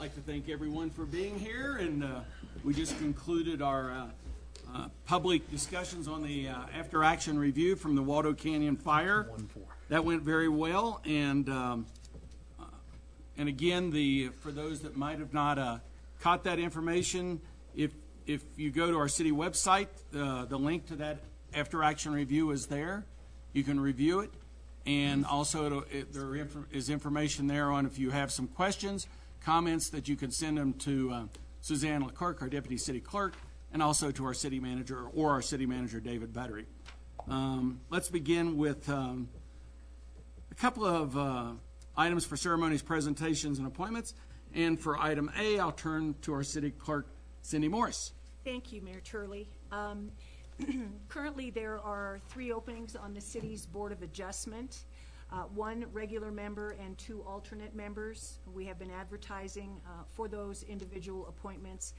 like to thank everyone for being here, and we just concluded our public discussions on the after-action review from the Waldo Canyon fire. That went very well, and again, for those that might have not caught that information, if you go to our city website, the link to that after-action review is there. You can review it, and also there is information there on if you have some questions, comments, that you can send them to Suzanne Leclerc, our deputy city clerk, and also to our city manager David Buttery. Let's begin with a couple of items for ceremonies, presentations, and appointments. And for item A, I'll turn to our city clerk, Cindy Morris. Thank you, Mayor Turley. Currently, there are 3 openings on the city's Board of Adjustment, 1 regular member and 2 alternate members. We have been advertising for those individual appointments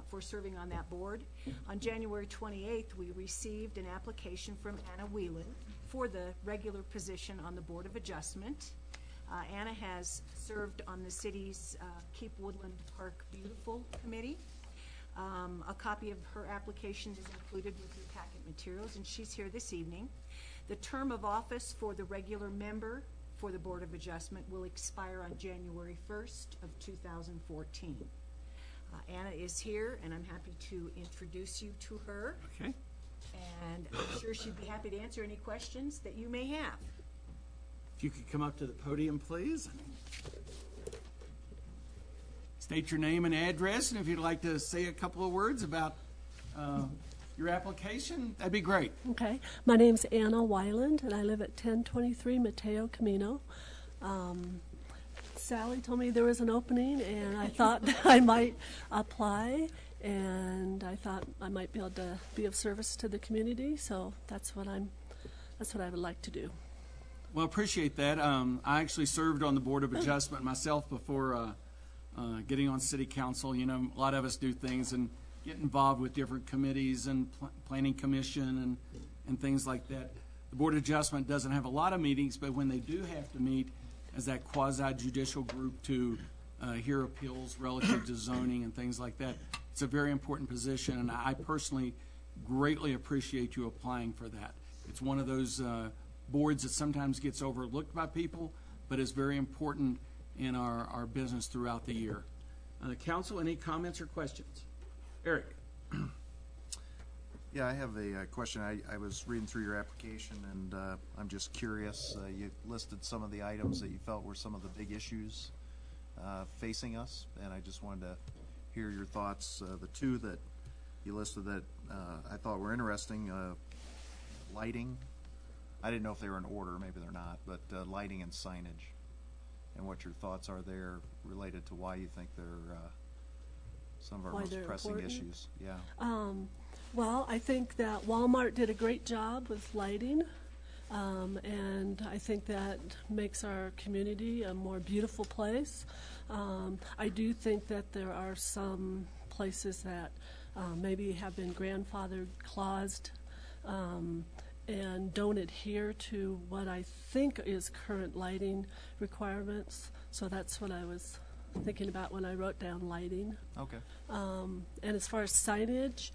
for serving on that board. On January 28th, we received an application from Anna Whelan for the regular position on the Board of Adjustment. Anna has served on the city's Keep Woodland Park Beautiful Committee. A copy of her application is included with your packet materials, and she's here this evening. The term of office for the regular member for the Board of Adjustment will expire on January 1st of 2014. Anna is here, and I'm happy to introduce you to her. Okay. And I'm sure she'd be happy to answer any questions that you may have. If you could come up to the podium, please. State your name and address, and if you'd like to say a couple of words about your application, that'd be great. Okay. My name's Anna Weiland, and I live at 1023 Mateo Camino. Sally told me there was an opening, and I thought I might apply, and I thought I might be able to be of service to the community, so that's what I would like to do. Well, appreciate that. I actually served on the Board of Adjustment myself before getting on city council. You know, a lot of us do things and get involved with different committees and planning commission and things like that. The Board of Adjustment doesn't have a lot of meetings, but when they do have to meet as that quasi-judicial group to hear appeals relative to zoning and things like that, it's a very important position, and I personally greatly appreciate you applying for that. It's one of those boards that sometimes gets overlooked by people, but is very important in our business throughout the year. Council, any comments or questions? Eric. Yeah, I have a question. I was reading through your application, and I'm just curious. You listed some of the items that you felt were some of the big issues facing us, and I just wanted to hear your thoughts. The 2 that you listed that I thought were interesting, lighting. I didn't know if they were in order, maybe they're not, but lighting and signage, and what your thoughts are there related to why you think they're some of our most pressing issues. Yeah. Well, I think that Walmart did a great job with lighting, and I think that makes our community a more beautiful place. I do think that there are some places that maybe have been grandfathered claused and don't adhere to what I think is current lighting requirements. So that's what I was thinking about when I wrote down lighting. Okay. And as far as signage,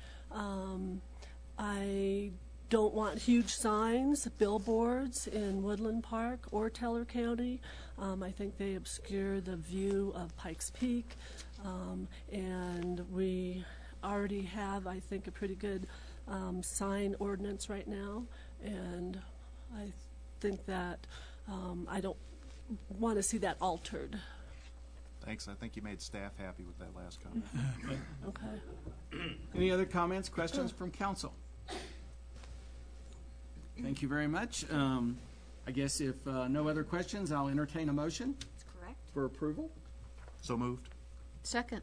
I don't want huge signs, billboards in Woodland Park or Teller County. I think they obscure the view of Pikes Peak, and we already have, I think, a pretty good sign ordinance right now, and I think that I don't want to see that altered. Thanks. I think you made staff happy with that last comment. Okay. Any other comments, questions from council? Thank you very much. I guess if no other questions, I'll entertain a motion. That's correct. For approval. So moved. Second.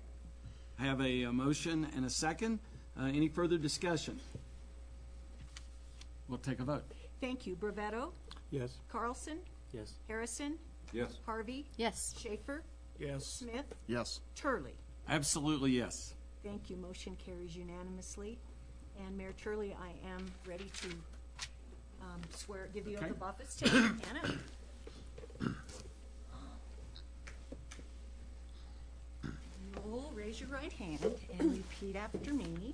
I have a motion and a second. Any further discussion? We'll take a vote. Thank you. Brevetto? Yes. Carlson? Yes. Harrison? Yes. Harvey? Yes. Schaefer? Yes. Smith? Yes. Turley? Absolutely yes. Thank you. Motion carries unanimously. And Mayor Turley, I am ready to give the oath of office to Anna. raise your right hand and repeat after me.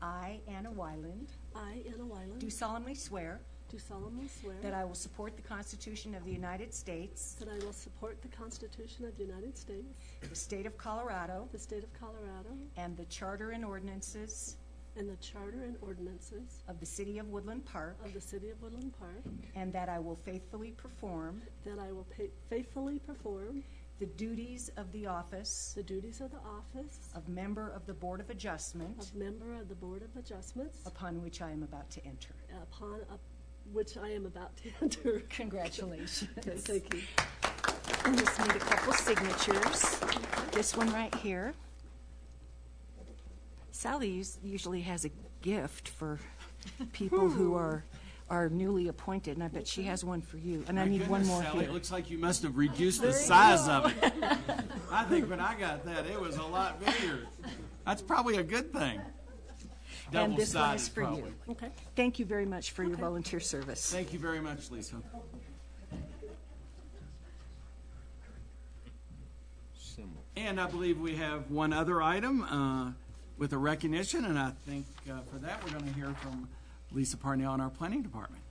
I, Anna Weiland, I, Anna Weiland, do solemnly swear do solemnly swear that I will support the Constitution of the United States, that I will support the Constitution of the United States, the state of Colorado, the state of Colorado, and the charter and ordinances and the charter and ordinances of the city of Woodland Park, of the city of Woodland Park, and that I will faithfully perform that I will faithfully perform the duties of the office the duties of the office of member of the Board of Adjustment of member of the Board of Adjustments, upon which I am about to enter. upon which I am about to enter. Congratulations. Thank you. I just need a couple signatures. This one right here. Sally usually has a gift for people who are newly appointed, and I bet she has one for you. And I need one more Sally, here. it looks like you must have reduced the size of it. I think when I got that, it was a lot bigger. That's probably a good thing. And this one is Double-sided, for probably. you. Okay. Thank you very much for your volunteer service. Thank you very much, Lisa. And I believe we have one other item with a recognition, and I think for that we're going to hear from Lisa Parnell in our planning department.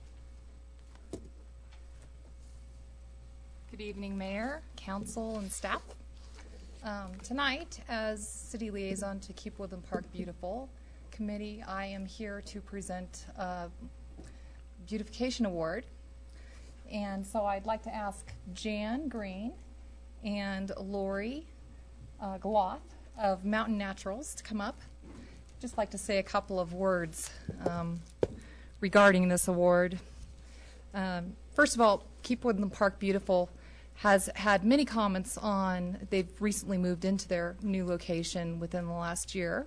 Good evening, Mayor, Council, and staff. Tonight, as City Liaison to Keep Woodland Park Beautiful Committee, I am here to present a beautification award. And so I'd like to ask Jan Green and Lori Gloth of Mountain Naturals to come up. Just like to say a couple of words regarding this award. First of all, Keep Woodland Park Beautiful has had many comments on, they've recently moved into their new location within the last year.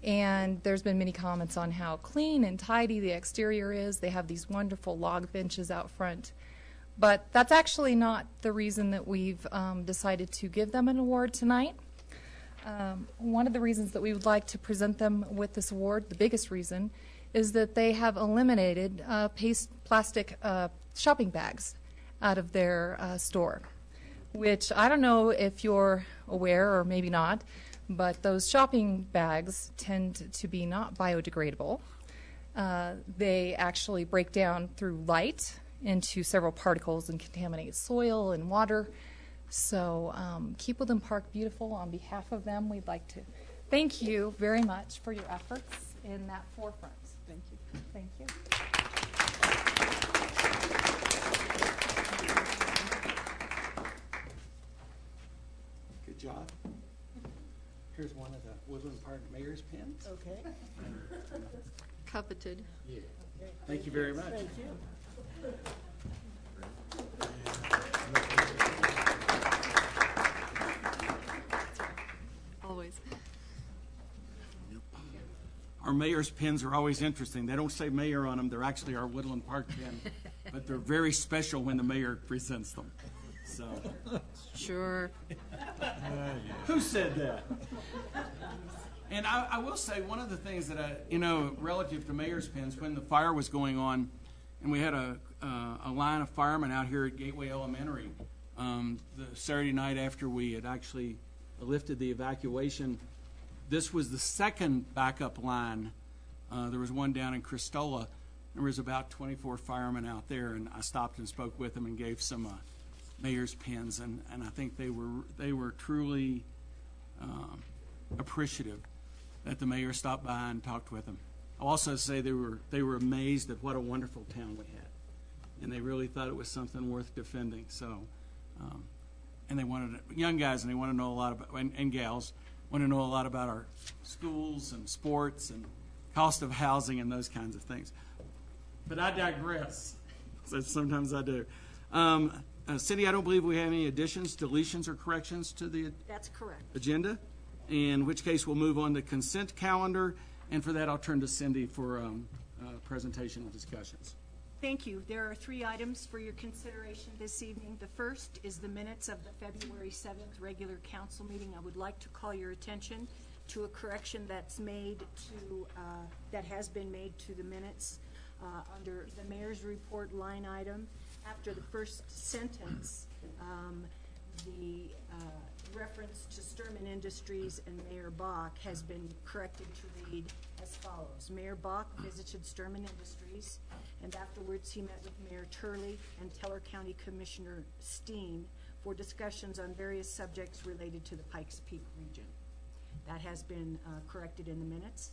And there's been many comments on how clean and tidy the exterior is. They have these wonderful log benches out front. But that's actually not the reason that we've decided to give them an award tonight. One of the reasons that we would like to present them with this award, the biggest reason, is that they have eliminated plastic shopping bags out of their store, which I don't know if you're aware or maybe not, but those shopping bags tend to be not biodegradable. They actually break down through light into several particles and contaminate soil and water. So Keep Woodland Park Beautiful, on behalf of them, we'd like to thank you very much for your efforts in that forefront. Thank you. Thank you. Good job. Here's one of the Woodland Park Mayor's pins. Okay. Coveted. Yeah. Thank you very much. Thank you. Always. Our mayor's pins are always interesting. They don't say mayor on them. They're actually our Woodland Park pin, but they're very special when the mayor presents them. So, Sure. who said that? And I will say one of the things that relative to mayor's pins, when the fire was going on, and we had a line of firemen out here at Gateway Elementary, the Saturday night after we had actually lifted the evacuation. This was the second backup line. There was one down in Cristola. There was about 24 firemen out there, and I stopped and spoke with them and gave some mayor's pins, and I think they were truly appreciative that the mayor stopped by and talked with them. I'll also say they were amazed at what a wonderful town we had, and they really thought it was something worth defending. So, and they wanted young guys, and they want to know a lot about, and gals want to know a lot about our schools and sports and cost of housing and those kinds of things. But I digress. So sometimes I do. Cindy, I don't believe we have any additions, deletions, or corrections to the That's correct. agenda, in which case we'll move on to consent calendar. And for that, I'll turn to Cindy for presentation and discussions. Thank you. There are 3 items for your consideration this evening. The first is the minutes of the February 7th regular council meeting. I would like to call your attention to a correction that's made to, that has been made to the minutes under the mayor's report line item. After the first sentence, the reference to Sturman Industries and Mayor Bach has been corrected to read as follows. Mayor Bach visited Sturman Industries, and afterwards he met with Mayor Turley and Teller County Commissioner Steen for discussions on various subjects related to the Pikes Peak region. That has been corrected in the minutes.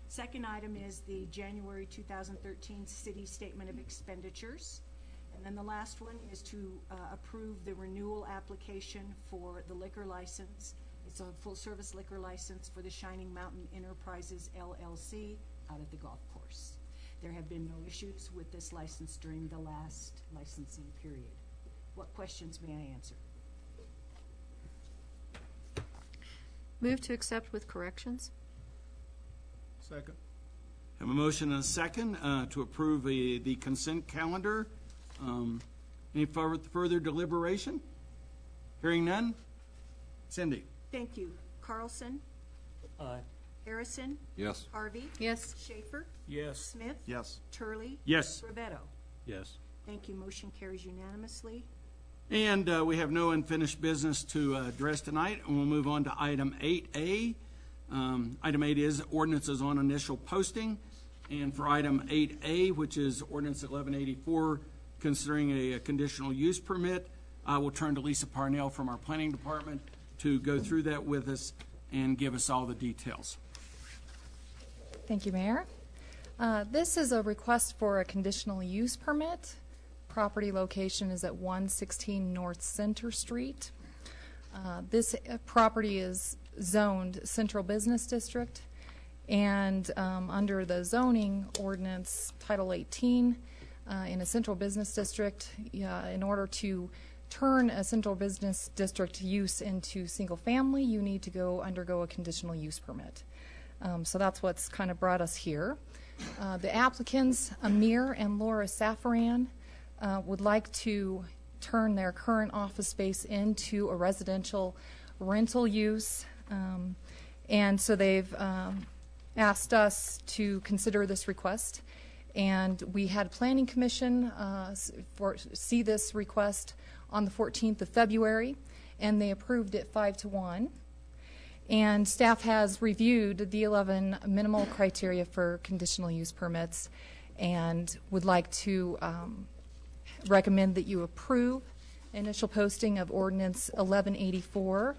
Second item is the January 2013 City Statement of Expenditures. And then the last one is to approve the renewal application for the liquor license. It's a full-service liquor license for the Shining Mountain Enterprises LLC out at the golf course. There have been no issues with this license during the last licensing period. What questions may I answer? Move to accept with corrections. Second. Have a motion and a second to approve the consent calendar. Any further deliberation? Hearing none? Cindy? Thank you. Carlson? Aye. Harrison? Yes. Harvey? Yes. Schaefer? Yes. Smith? Yes. Turley? Yes. Rivetto? Yes. Thank you. Motion carries unanimously. And we have no unfinished business to address tonight, and we'll move on to item 8A. Item 8 is ordinances on initial posting. And for item 8A, which is ordinance 1184, considering a conditional use permit, I will turn to Lisa Parnell from our planning department to go through that with us and give us all the details. Thank you, Mayor. This is a request for a conditional use permit. Property location is at 116 North Center Street. This property is zoned Central Business District, and under the zoning ordinance, Title 18, in a Central Business District, in order to turn a Central Business District use into single family, you need to undergo a conditional use permit. So that's what's kind of brought us here. The applicants, Amir and Laura Safaran, would like to turn their current office space into a residential rental use. And so they've asked us to consider this request. And we had Planning Commission see this request on the 14th of February, and they approved it 5-1. And staff has reviewed the 11 minimal criteria for conditional use permits and would like to recommend that you approve initial posting of ordinance 1184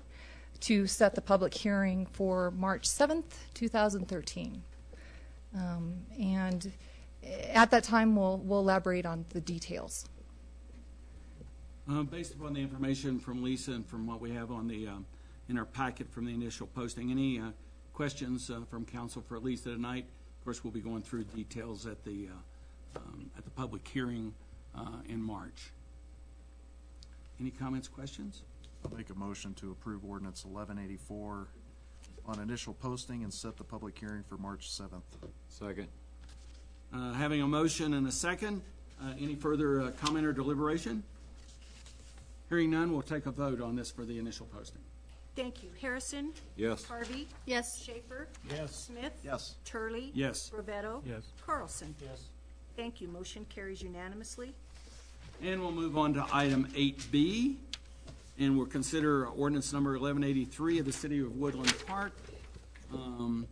to set the public hearing for March 7th, 2013. And at that time, we'll elaborate on the details. Based upon the information from Lisa and from what we have on the in our packet from the initial posting, any questions from council for Lisa tonight? Of course, we'll be going through details at the public hearing in March. Any comments, questions? I'll make a motion to approve ordinance 1184 on initial posting and set the public hearing for March 7th. Second. Having a motion and a second, any further comment or deliberation? Hearing none, we'll take a vote on this for the initial posting. Thank you. Harrison? Yes. Harvey? Yes. Schaefer? Yes. Smith? Yes. Turley? Yes. Rivetto? Yes. Carlson? Yes. Thank you. Motion carries unanimously. And we'll move on to item 8B, and we'll consider ordinance number 1183 of the City of Woodland Park and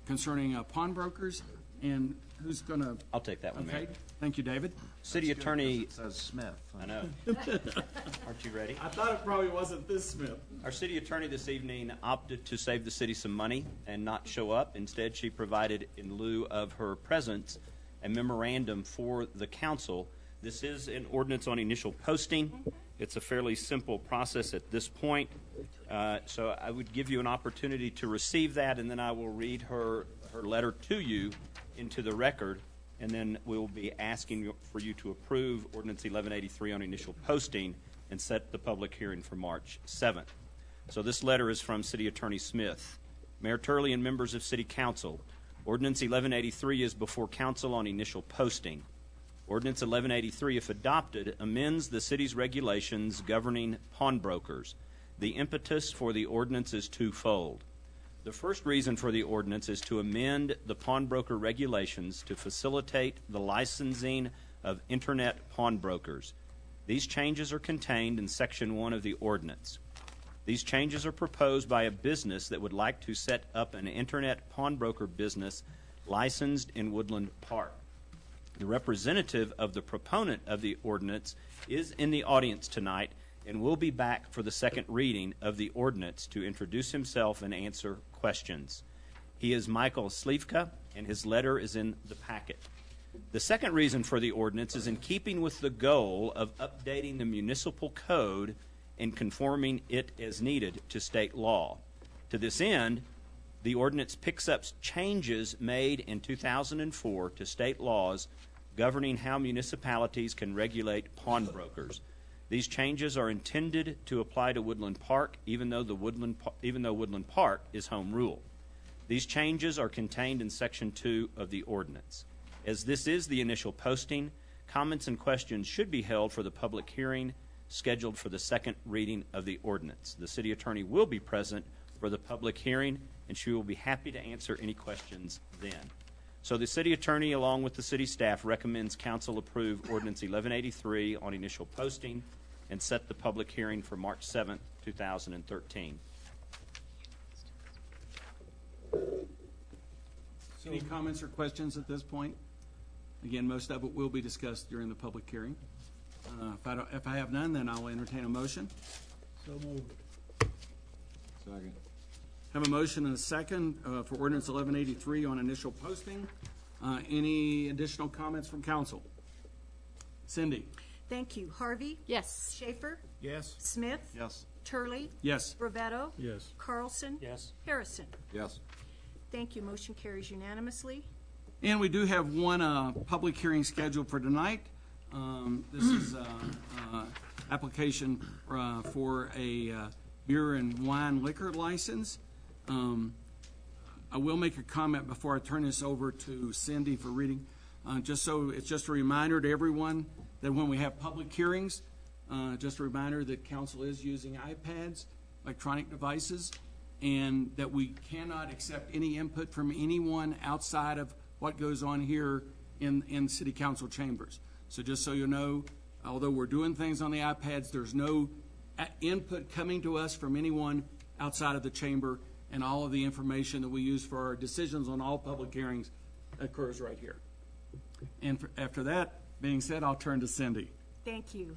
concerning pawnbrokers. And who's going to? I'll take that one, Okay. Mayor. Thank you, David. City That's good, Attorney, 'cause it says Smith. I know. Aren't you ready? I thought it probably wasn't this Smith. Our city attorney this evening opted to save the city some money and not show up. Instead, she provided, in lieu of her presence, a memorandum for the council. This is an ordinance on initial posting. It's a fairly simple process at this point. So I would give you an opportunity to receive that, and then I will read her letter to you into the record, and then we will be asking for you to approve ordinance 1183 on initial posting and set the public hearing for March 7th. So this letter is from City Attorney Smith. Mayor Turley and members of City Council, ordinance 1183 is before council on initial posting. Ordinance 1183, if adopted, amends the city's regulations governing pawnbrokers. The impetus for the ordinance is twofold. The first reason for the ordinance is to amend the pawnbroker regulations to facilitate the licensing of internet pawnbrokers. These changes are contained in Section 1 of the ordinance. These changes are proposed by a business that would like to set up an internet pawnbroker business licensed in Woodland Park. The representative of the proponent of the ordinance is in the audience tonight and will be back for the second reading of the ordinance to introduce himself and answer questions. He is Michael Slivka, and his letter is in the packet. The second reason for the ordinance is in keeping with the goal of updating the municipal code and conforming it as needed to state law. To this end, the ordinance picks up changes made in 2004 to state laws governing how municipalities can regulate pawnbrokers. These changes are intended to apply to Woodland Park, even though Woodland Park is home rule. These changes are contained in Section 2 of the ordinance. As this is the initial posting, comments and questions should be held for the public hearing scheduled for the second reading of the ordinance. The city attorney will be present for the public hearing, and she will be happy to answer any questions then. So the city attorney, along with the city staff, recommends council approve Ordinance 1183 on initial posting and set the public hearing for March 7th, 2013. Any comments or questions at this point? Again, most of it will be discussed during the public hearing. If I have none, then I'll entertain a motion. So moved. Second. Have a motion and a second for ordinance 1183 on initial posting. Any additional comments from council? Cindy? Thank you. Harvey? Yes. Schaefer? Yes. Smith? Yes. Turley? Yes. Brevetto? Yes. Carlson? Yes. Harrison? Yes. Thank you. Motion carries unanimously. And we do have one public hearing scheduled for tonight. This is application for a beer and wine liquor license. I will make a comment before I turn this over to Cindy for reading. It's just a reminder to everyone that when we have public hearings, just a reminder that council is using iPads, electronic devices, and that we cannot accept any input from anyone outside of what goes on here in city council chambers. So just so you know, although we're doing things on the iPads, there's no input coming to us from anyone outside of the chamber, and all of the information that we use for our decisions on all public hearings occurs right here. And after that being said, I'll turn to Cindy. Thank you.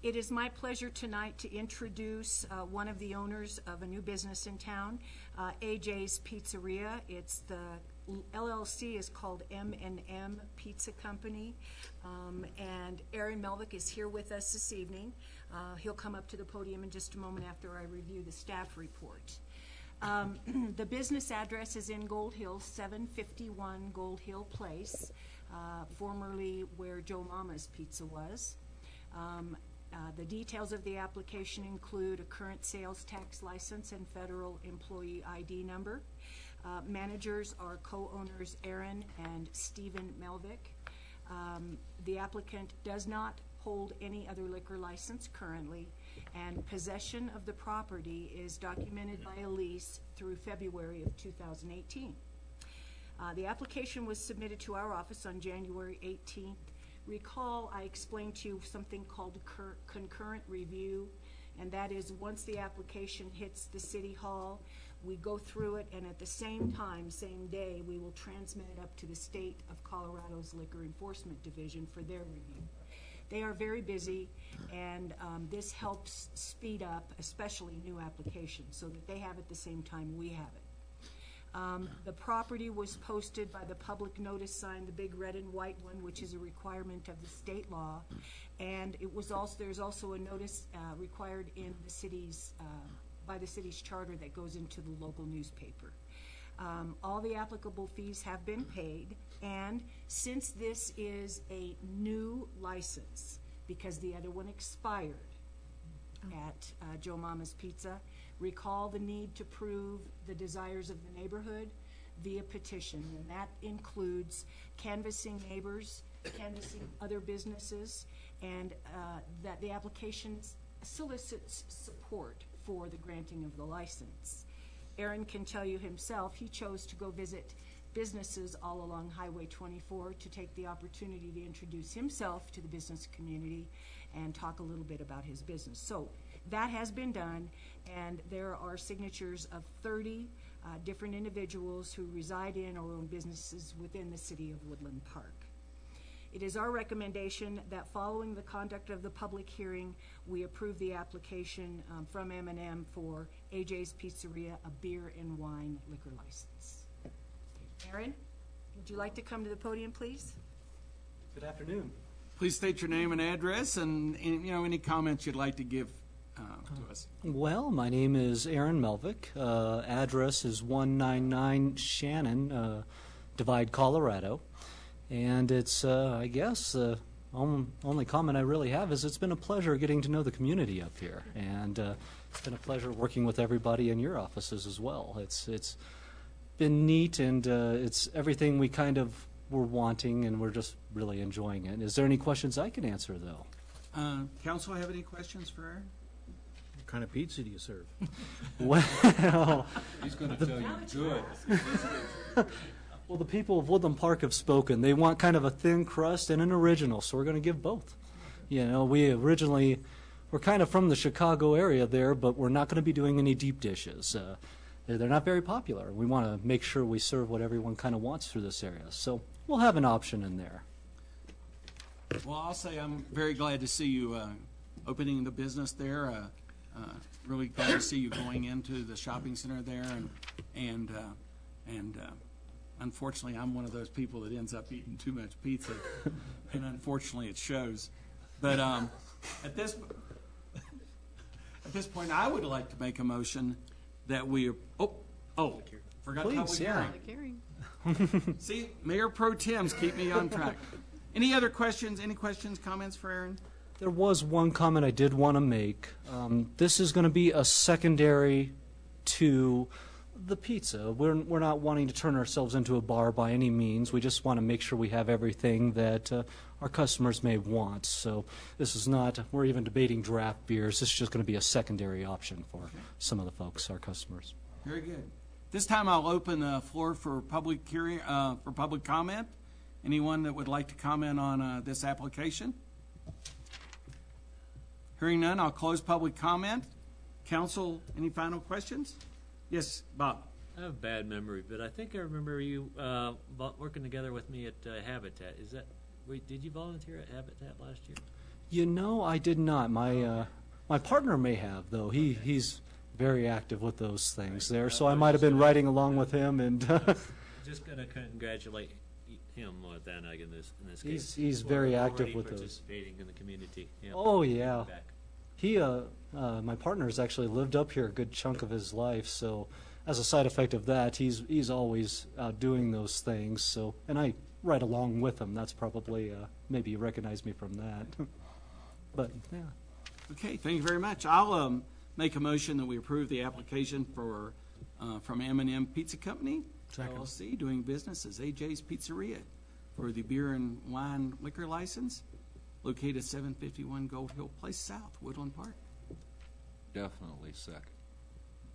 It is my pleasure tonight to introduce one of the owners of a new business in town, AJ's Pizzeria. It's the LLC is called M&M Pizza Company, and Aaron Melvick is here with us this evening. He'll come up to the podium in just a moment after I review the staff report. The business address is in Gold Hill, 751 Gold Hill Place, formerly where Joe Mama's Pizza was. The details of the application include a current sales tax license and federal employee ID number. Managers are co-owners Aaron and Stephen Melvick. The applicant does not hold any other liquor license currently, and possession of the property is documented by a lease through February of 2018. The application was submitted to our office on January 18th. Recall I explained to you something called concurrent review, and that is once the application hits the city hall, we go through it, and at the same time, same day, we will transmit it up to the state of Colorado's Liquor Enforcement Division for their review. They are very busy, and this helps speed up, especially new applications, so that they have it the same time we have it. The property was posted by the public notice sign, the big red and white one, which is a requirement of the state law, and it was also there's also a notice required in the city's by the city's charter that goes into the local newspaper. All the applicable fees have been paid, and since this is a new license, because the other one expired at Joe Mama's Pizza, recall the need to prove the desires of the neighborhood via petition, and that includes canvassing neighbors, canvassing other businesses, and that the application solicits support for the granting of the license. Aaron can tell you himself he chose to go visit businesses all along Highway 24 to take the opportunity to introduce himself to the business community and talk a little bit about his business. So that has been done, and there are signatures of 30 different individuals who reside in or own businesses within the city of Woodland Park. It is our recommendation that following the conduct of the public hearing, we approve the application from M&M for AJ's Pizzeria, a beer and wine liquor license. Aaron, would you like to come to the podium, please? Good afternoon. Please state your name and address and any comments you'd like to give to us. Well, my name is Aaron Melvick. Address is 199 Shannon, Divide, Colorado. And it's, I guess, the only comment I really have is it's been a pleasure getting to know the community up here. And it's been a pleasure working with everybody in your offices as well. It's been neat, and it's everything we kind of were wanting, and we're just really enjoying it. Is there any questions I can answer, though? Council, have any questions for Aaron? What kind of pizza do you serve? Well, He's going to tell you good. well, the people of Woodland Park have spoken. They want kind of a thin crust and an original, so we're going to give both. We're kind of from the Chicago area there, but we're not going to be doing any deep dishes. They're not very popular. We want to make sure we serve what everyone kind of wants through this area. So we'll have an option in there. Well, I'll say I'm very glad to see you opening the business there. Really glad to see you going into the shopping center there, and unfortunately, I'm one of those people that ends up eating too much pizza, and unfortunately, it shows. But at this point, I would like to make a motion that we forgot Please, public yeah. hearing. Carrying. See, Mayor Pro Tems keep me on track. Any other questions? Any questions, comments for Aaron? There was one comment I did want to make. This is going to be a secondary to the pizza. We're not wanting to turn ourselves into a bar by any means. We just want to make sure we have everything that our customers may want. So this is not, we're even debating draft beers. This is just going to be a secondary option for some of the folks, our customers. Very good. This time I'll open the floor for public hearing, for public comment. Anyone that would like to comment on this application? Hearing none, I'll close public comment. Council, any final questions? Yes, Bob. I have a bad memory, but I think I remember you working together with me at Habitat. Did you volunteer at Habitat last year? I did not. My partner may have, though. He's very active with those things there, so I might have been riding along with him. And just going to congratulate him with that in this case. He's very active with those. Participating in the community. Yeah. Oh yeah. He, my partner has actually lived up here a good chunk of his life, so as a side effect of that, he's always out doing those things. So, and I ride along with him. That's probably maybe you recognize me from that. But yeah. Okay, thank you very much. I'll make a motion that we approve the application for from M&M Pizza Company, LLC, doing business as AJ's Pizzeria for the beer and wine liquor license, located 751 Gold Hill Place South, Woodland Park. Definitely second.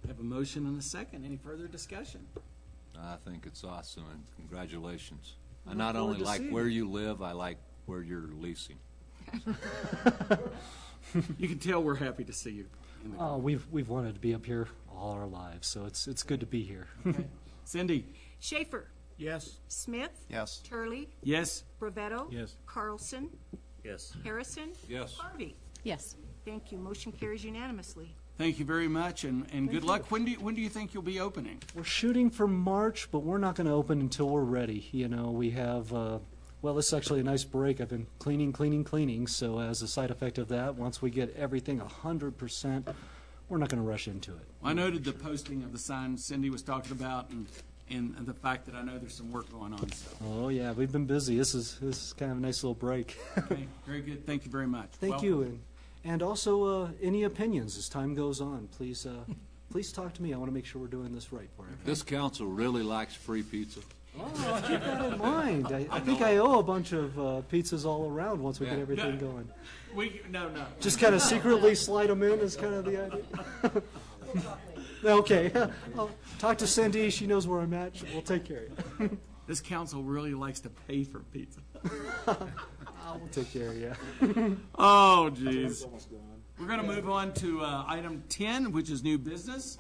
Have a motion and a second. Any further discussion? I think it's awesome, and congratulations. I Look not forward only to like seeing where it. you live, I like where you're leasing. You can tell we're happy to see you. In the We've wanted to be up here all our lives, so it's good to be here. okay. Cindy? Schaefer, Yes. Smith, Yes. Turley, Yes. Brevetto, Yes. Carlson, Yes. Harrison, Yes. Harvey. Yes. Thank you. Motion carries unanimously. Thank you very much, and good luck. When do you think you'll be opening? We're shooting for March, but we're not going to open until we're ready. We have, well, this is actually a nice break. I've been cleaning. So as a side effect of that, once we get everything 100%, we're not going to rush into it. I noted the posting of the sign Cindy was talking about, and the fact that I know there's some work going on. So. Oh yeah, we've been busy. This is kind of a nice little break. Okay, very good. Thank you very much. Thank you, and also any opinions as time goes on, please talk to me. I want to make sure we're doing this right for you. This council really likes free pizza. Oh, I'll keep that in mind. I think I owe a bunch of pizzas all around once we get everything going. No. Just kind of secretly slide them in is kind of the idea. Okay. I'll talk to Cindy. She knows where I'm at. We'll take care of you. This council really likes to pay for pizza. We'll take care of you. Oh, geez. We're going to move on to item 10, which is new business,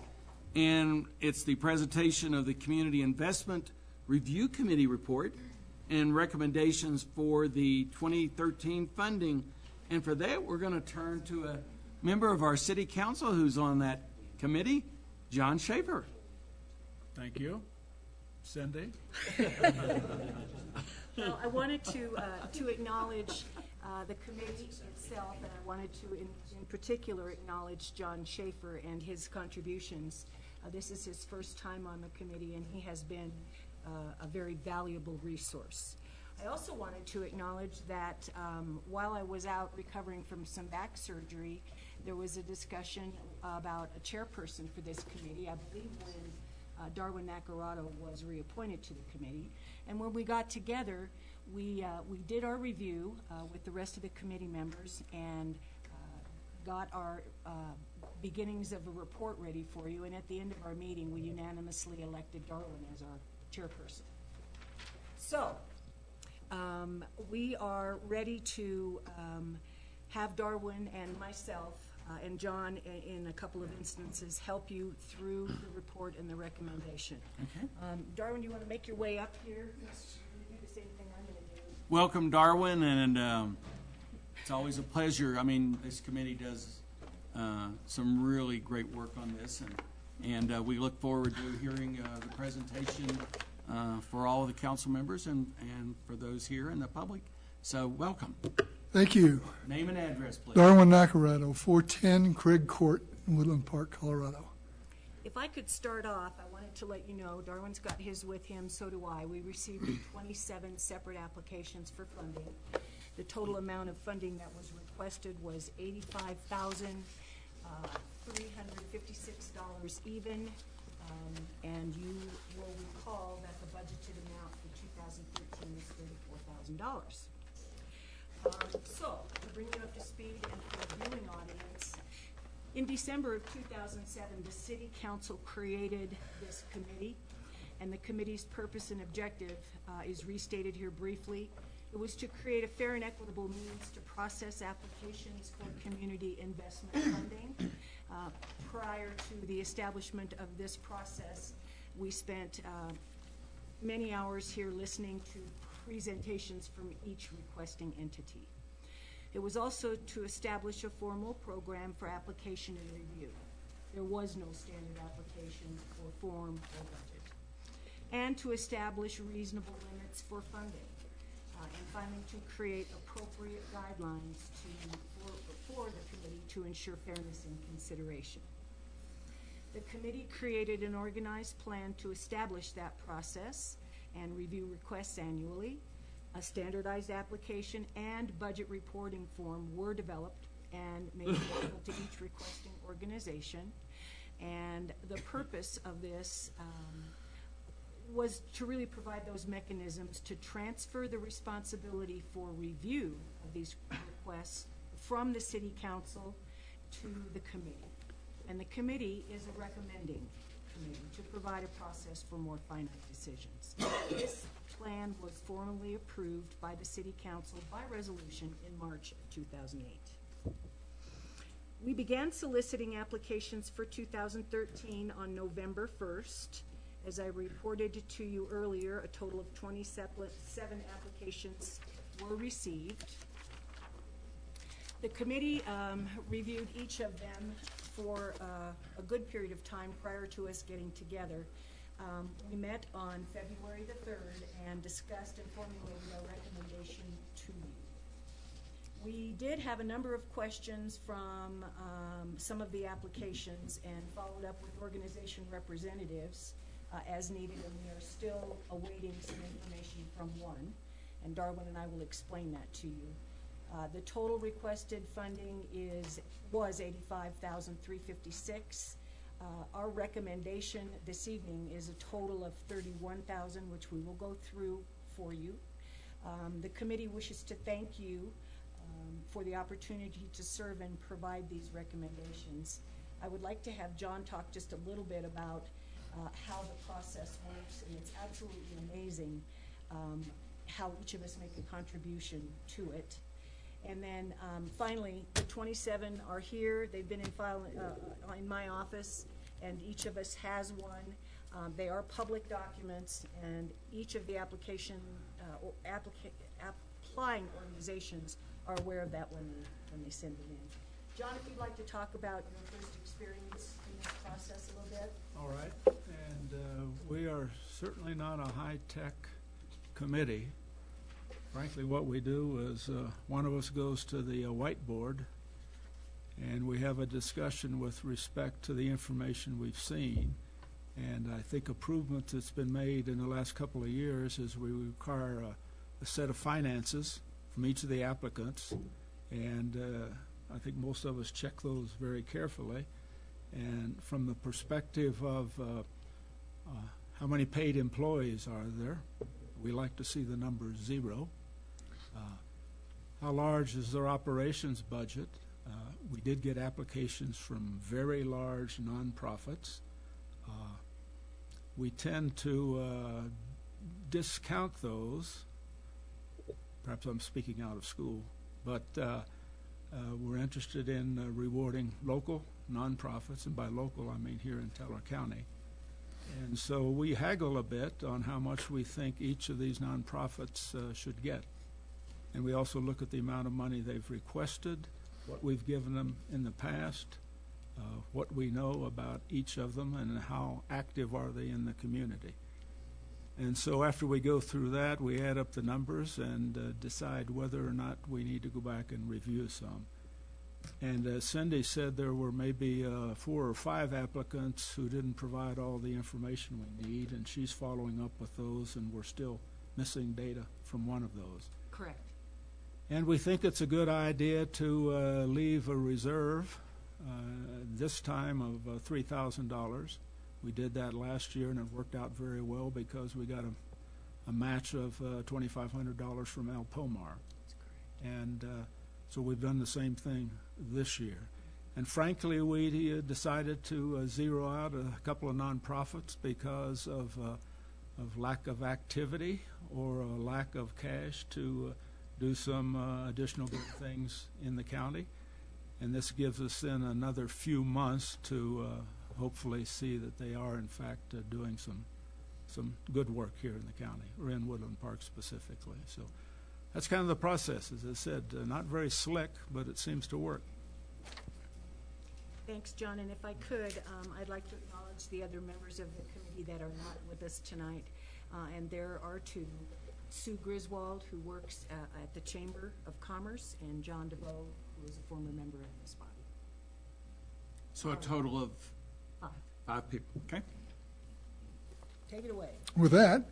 and it's the presentation of the Community Investment Review Committee report and recommendations for the 2013 funding. And for that, we're going to turn to a member of our city council who's on that committee, John Schaefer. Thank you. Cindy? Well, I wanted to acknowledge the committee itself, and I wanted to, in particular, acknowledge John Schaefer and his contributions. This is his first time on the committee, and he has been a very valuable resource. I also wanted to acknowledge that while I was out recovering from some back surgery, there was a discussion about a chairperson for this committee, I believe when Darwin Nacarado was reappointed to the committee. And when we got together, we did our review with the rest of the committee members and got our beginnings of a report ready for you. And at the end of our meeting, we unanimously elected Darwin as our chairperson. So we are ready to have Darwin and myself and John, in a couple of instances, help you through the report and the recommendation. Okay. Darwin, you want to make your way up here? Yes. Do the same thing I'm going to do. Welcome, Darwin, and it's always a pleasure. I mean, this committee does some really great work on this, and we look forward to hearing the presentation for all of the council members and for those here in the public. So, welcome. Thank you. Name and address, please. Darwin Nacarado, 410 Craig Court in Woodland Park, Colorado. If I could start off, I wanted to let you know, Darwin's got his with him, so do I. We received 27 separate applications for funding. The total amount of funding that was requested was $85,356 even, and you will recall that the budgeted amount for 2013 is $34,000. So, to bring you up to speed and for the viewing audience, in December of 2007, the City Council created this committee, and the committee's purpose and objective is restated here briefly. It was to create a fair and equitable means to process applications for community investment funding. Prior to the establishment of this process, we spent many hours here listening to presentations from each requesting entity. It was also to establish a formal program for application and review. There was no standard application or form or budget. And to establish reasonable limits for funding. And finally, to create appropriate guidelines for the committee to ensure fairness and consideration. The committee created an organized plan to establish that process and review requests annually. A standardized application and budget reporting form were developed and made available to each requesting organization. And the purpose of this was to really provide those mechanisms to transfer the responsibility for review of these requests from the City Council to the committee. And the committee is a recommending committee to provide a process for more finite decisions. This plan was formally approved by the City Council by resolution in March of 2008. We began soliciting applications for 2013 on November 1st. As I reported to you earlier, a total of 27 applications were received. The committee reviewed each of them for a good period of time prior to us getting together. We met on February the 3rd and discussed and formulated our recommendation to you. We did have a number of questions from some of the applications and followed up with organization representatives as needed, and we are still awaiting some information from one, and Darwin and I will explain that to you. The total requested funding was $85,356. Our recommendation this evening is a total of $31,000, which we will go through for you. The committee wishes to thank you for the opportunity to serve and provide these recommendations. I would like to have John talk just a little bit about how the process works, and it's absolutely amazing how each of us make a contribution to it. And then finally, the 27 are here. They've been in file in my office, and each of us has one. They are public documents, and each of the applying organizations are aware of that when they send it in. John, if you'd like to talk about your first experience in this process a little bit. All right, and we are certainly not a high-tech committee. Frankly, what we do is one of us goes to the whiteboard and we have a discussion with respect to the information we've seen. And I think improvement that's been made in the last couple of years is we require a set of finances from each of the applicants. And I think most of us check those very carefully. And from the perspective of how many paid employees are there, we like to see the number 0. How large is their operations budget? We did get applications from very large nonprofits. We tend to discount those. Perhaps I'm speaking out of school, but we're interested in rewarding local nonprofits, and by local I mean here in Teller County. And so we haggle a bit on how much we think each of these nonprofits should get. And we also look at the amount of money they've requested, what we've given them in the past, what we know about each of them, and how active are they in the community. And so after we go through that, we add up the numbers and decide whether or not we need to go back and review some. And Cindy said there were maybe 4 or 5 applicants who didn't provide all the information we need, and she's following up with those, and we're still missing data from one of those. Correct. And we think it's a good idea to leave a reserve, this time of $3,000. We did that last year, and it worked out very well because we got a match of $2,500 from El Pomar. That's correct. And so we've done the same thing this year. And frankly, we decided to zero out a couple of nonprofits because of lack of activity or a lack of cash to do some additional good things in the county. And this gives us then another few months to hopefully see that they are in fact doing some good work here in the county, or in Woodland Park specifically. So that's kind of the process. As I said, not very slick, but it seems to work. Thanks, John. And if I could, I'd like to acknowledge the other members of the committee that are not with us tonight. And there are 2. Sue Griswold, who works at the Chamber of Commerce, and John DeVoe, who is a former member of this body. So a total of 5. 5 people, okay? Take it away. With that,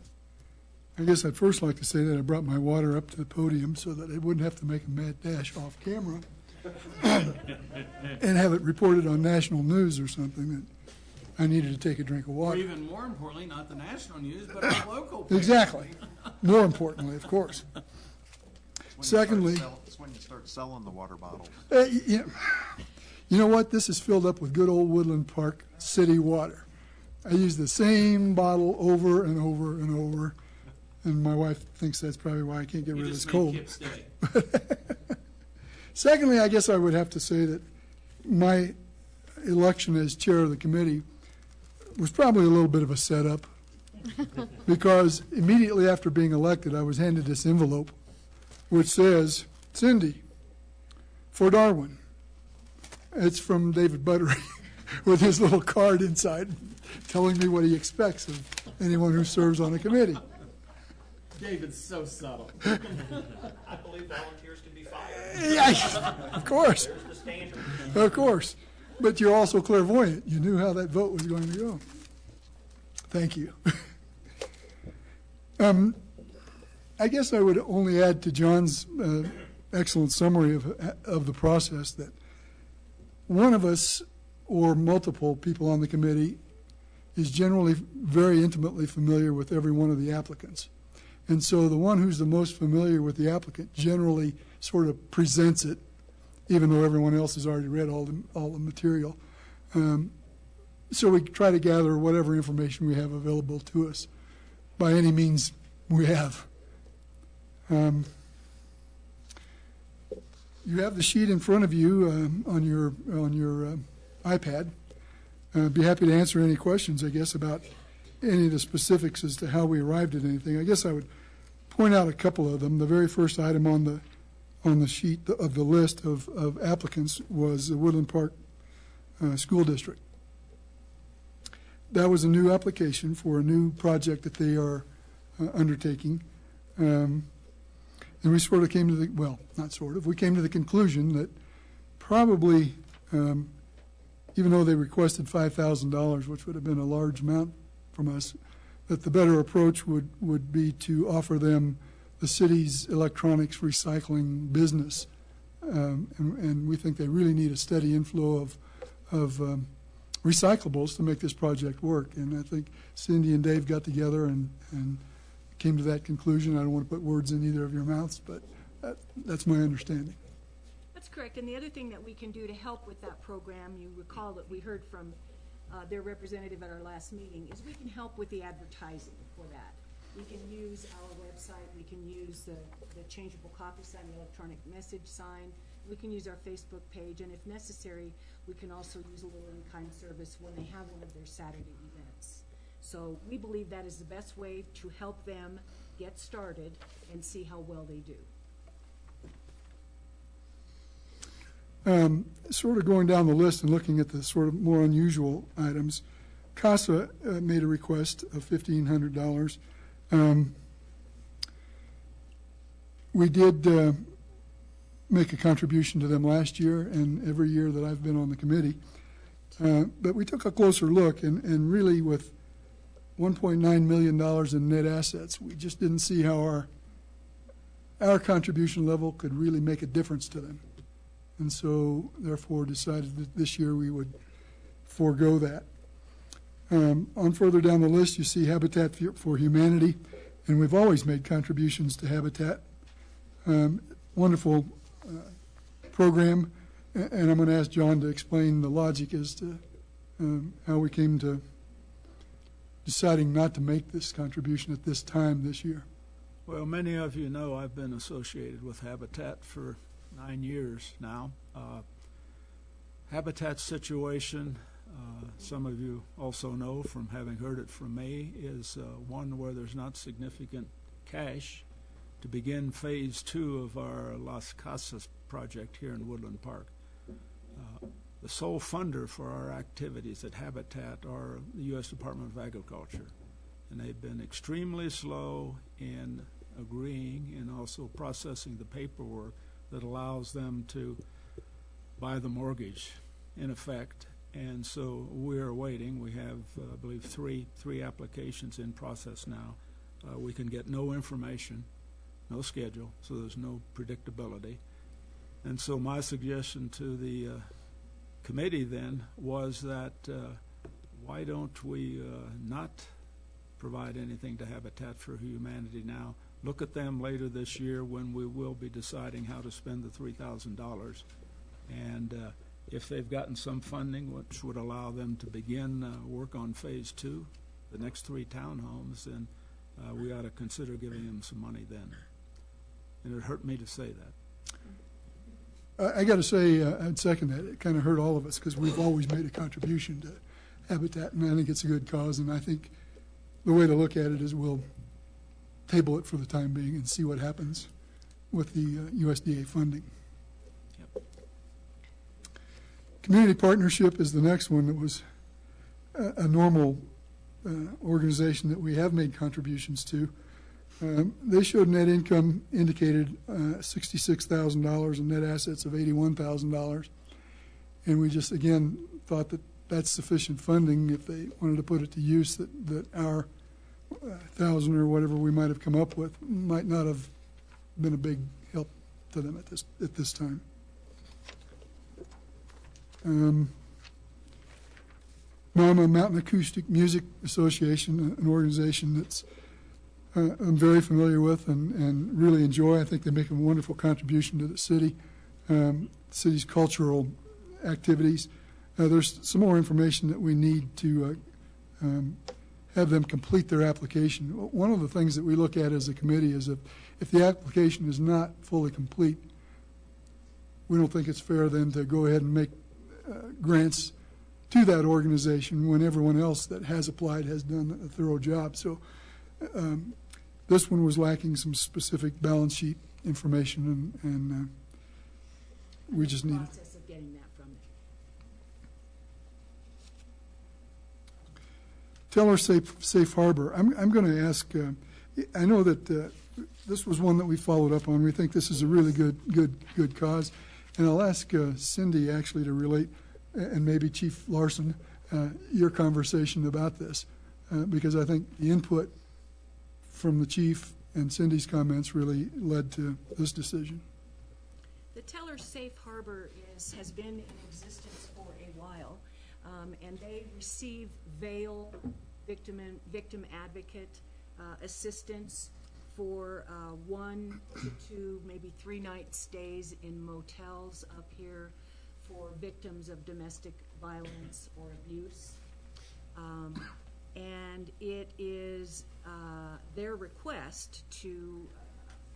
I guess I'd first like to say that I brought my water up to the podium so that I wouldn't have to make a mad dash off camera and have it reported on national news or something that I needed to take a drink of Or water. even more importantly, not the national news, but our local paper. Exactly. More importantly, of course. Secondly, It's when you start selling the water bottles. you know what? This is filled up with good old Woodland Park city water. I use the same bottle over and over and over, and my wife thinks that's probably why I can't get rid of this cold. Secondly, I guess I would have to say that my election as chair of the committee was probably a little bit of a setup because immediately after being elected, I was handed this envelope which says, Cindy, for Darwin. It's from David Buttery with his little card inside telling me what he expects of anyone who serves on a committee. David's so subtle. I believe volunteers can be fired. Yeah, of course. There's the standard. Of course. But you're also clairvoyant. You knew how that vote was going to go. Thank you. I guess I would only add to John's excellent summary of the process that one of us or multiple people on the committee is generally very intimately familiar with every one of the applicants. And so the one who's the most familiar with the applicant generally sort of presents it, even though everyone else has already read all the material. So we try to gather whatever information we have available to us by any means we have You have the sheet in front of you on your iPad. Be happy to answer any questions, I guess, about any of the specifics as to how we arrived at anything. I guess I would point out a couple of them. The very first item on the sheet of the list of applicants was the Woodland Park School District. That was a new application for a new project that they are undertaking. And we sort of came to the, well, not sort of, we came to the conclusion that probably, even though they requested $5,000, which would have been a large amount from us, that the better approach would be to offer them the city's electronics recycling business. And we think they really need a steady inflow of recyclables to make this project work. And I think Cindy and Dave got together and came to that conclusion. I don't want to put words in either of your mouths, but that's my understanding. That's correct. And the other thing that we can do to help with that program, you recall that we heard from their representative at our last meeting, is we can help with the advertising for that. We can use our website. We can use the changeable copy sign, the electronic message sign. We can use our Facebook page. And if necessary, we can also use a little in-kind service when they have one of their Saturday events. So we believe that is the best way to help them get started and see how well they do. Sort of going down the list and looking at the sort of more unusual items, CASA made a request of $1,500. We did make a contribution to them last year and every year that I've been on the committee. But we took a closer look, and really with $1.9 million in net assets, we just didn't see how our contribution level could really make a difference to them. And so, therefore, decided that this year we would forego that. On further down the list, you see Habitat for Humanity, and we've always made contributions to Habitat. Wonderful program, and I'm going to ask John to explain the logic as to how we came to deciding not to make this contribution at this time this year. Well, many of you know I've been associated with Habitat for 9 years now. Habitat's situation, some of you also know from having heard it from me, is one where there's not significant cash to begin phase 2 of our Las Casas project here in Woodland Park. The sole funder for our activities at Habitat are the U.S. Department of Agriculture, and they've been extremely slow in agreeing and also processing the paperwork that allows them to buy the mortgage, in effect. And so we're waiting. We have, I believe, three applications in process now. We can get no information, no schedule, so there's no predictability. And so my suggestion to the committee then was that why don't we not provide anything to Habitat for Humanity now? Look at them later this year when we will be deciding how to spend the $3,000. And if they've gotten some funding which would allow them to begin work on phase 2, the next 3 townhomes, then we ought to consider giving them some money then. And it hurt me to say that. I got to say, I'd second that. It kind of hurt all of us because we've always made a contribution to Habitat, and I think it's a good cause. And I think the way to look at it is we'll table it for the time being and see what happens with the USDA funding. Yep. Community partnership is the next one that was a normal organization that we have made contributions to. They showed net income indicated $66,000 and net assets of $81,000. And we just, again, thought that that's sufficient funding if they wanted to put it to use, that our 1,000 or whatever we might have come up with might not have been a big help to them at this time. NAMA, Mountain Acoustic Music Association, an organization that's I'm very familiar with and really enjoy. I think they make a wonderful contribution to the city, city's cultural activities. There's some more information that we need to have them complete their application. One of the things that we look at as a committee is if the application is not fully complete, we don't think it's fair then to go ahead and make grants to that organization when everyone else that has applied has done a thorough job. So this one was lacking some specific balance sheet information, and we just needed. Process of getting that from it. Teller safe harbor. I'm going to ask. I know that this was one that we followed up on. We think this is a really good cause, and I'll ask Cindy actually to relate, and maybe Chief Larson, your conversation about this, because I think the input from the chief and Cindy's comments really led to this decision. The Teller Safe Harbor has been in existence for a while, and they receive Vail victim advocate assistance for 1 to 2, maybe 3 night stays in motels up here for victims of domestic violence or abuse. And it is their request to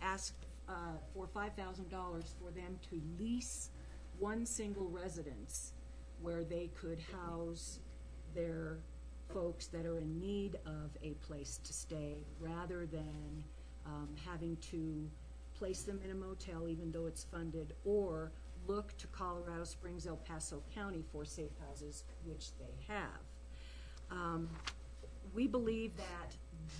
ask for $5,000 for them to lease one single residence where they could house their folks that are in need of a place to stay, rather than having to place them in a motel even though it's funded, or look to Colorado Springs, El Paso County for safe houses, which they have. We believe that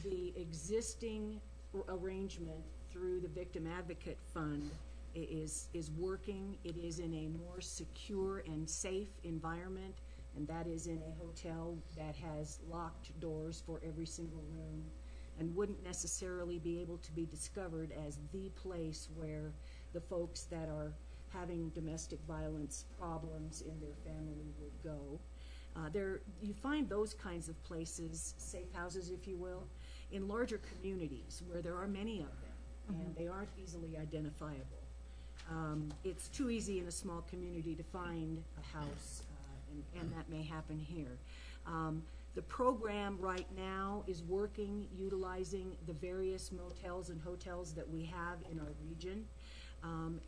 the existing arrangement through the Victim Advocate Fund is working. It is in a more secure and safe environment, and that is in a hotel that has locked doors for every single room and wouldn't necessarily be able to be discovered as the place where the folks that are having domestic violence problems in their family would go. You find those kinds of places, safe houses if you will, in larger communities where there are many of them, and they aren't easily identifiable. It's too easy in a small community to find a house, and that may happen here. The program right now is working, utilizing the various motels and hotels that we have in our region,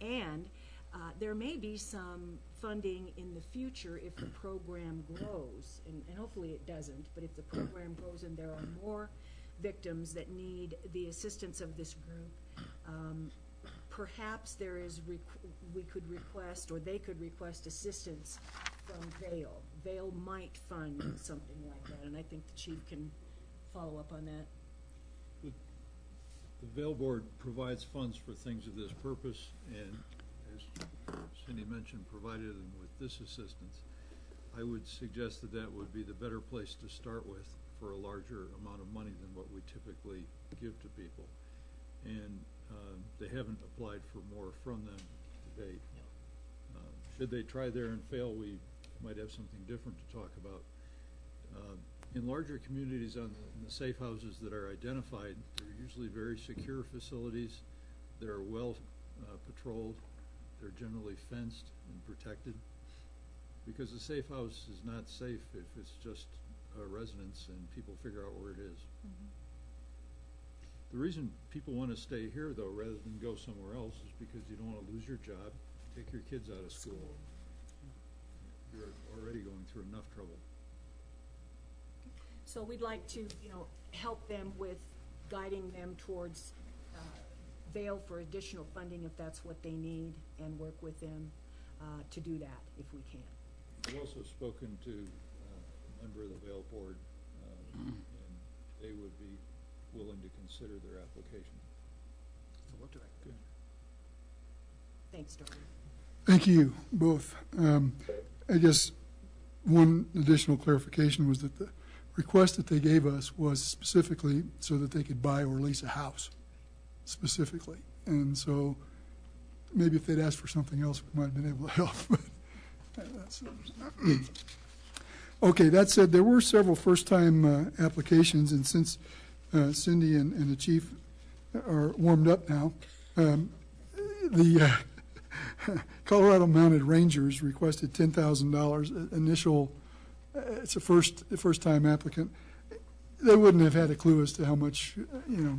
and there may be some funding in the future if the program grows, and hopefully it doesn't, but if the program grows and there are more victims that need the assistance of this group, perhaps there is we could request, or they could request assistance from Vail. Vail might fund something like that, and I think the chief can follow up on that. The Vail Board provides funds for things of this purpose, and as Cindy mentioned, provided them with this assistance. I would suggest that that would be the better place to start with for a larger amount of money than what we typically give to people. And they haven't applied for more from them to date. Should they try there and fail, we might have something different to talk about. In larger communities in the safe houses that are identified, they're usually very secure facilities. They're well patrolled. They're generally fenced and protected, because a safe house is not safe if it's just a residence and people figure out where it is. The reason people want to stay here, though, rather than go somewhere else, is because you don't want to lose your job, take your kids out of school. You're already going through enough trouble. So we'd like to, help them with guiding them towards Vail for additional funding if that's what they need, and work with them to do that if we can. I've also spoken to a member of the Vail Board, and they would be willing to consider their application. Good. Thanks, Darby. Thank you both. I guess one additional clarification was that the request that they gave us was specifically so that they could buy or lease a house, specifically. And so maybe if they'd asked for something else, we might have been able to help. That's okay, that said, there were several first-time applications, and since Cindy and the chief are warmed up now, the Colorado Mounted Rangers requested $10,000 initial. It's a first-time applicant. they wouldn't have had a clue as to how much,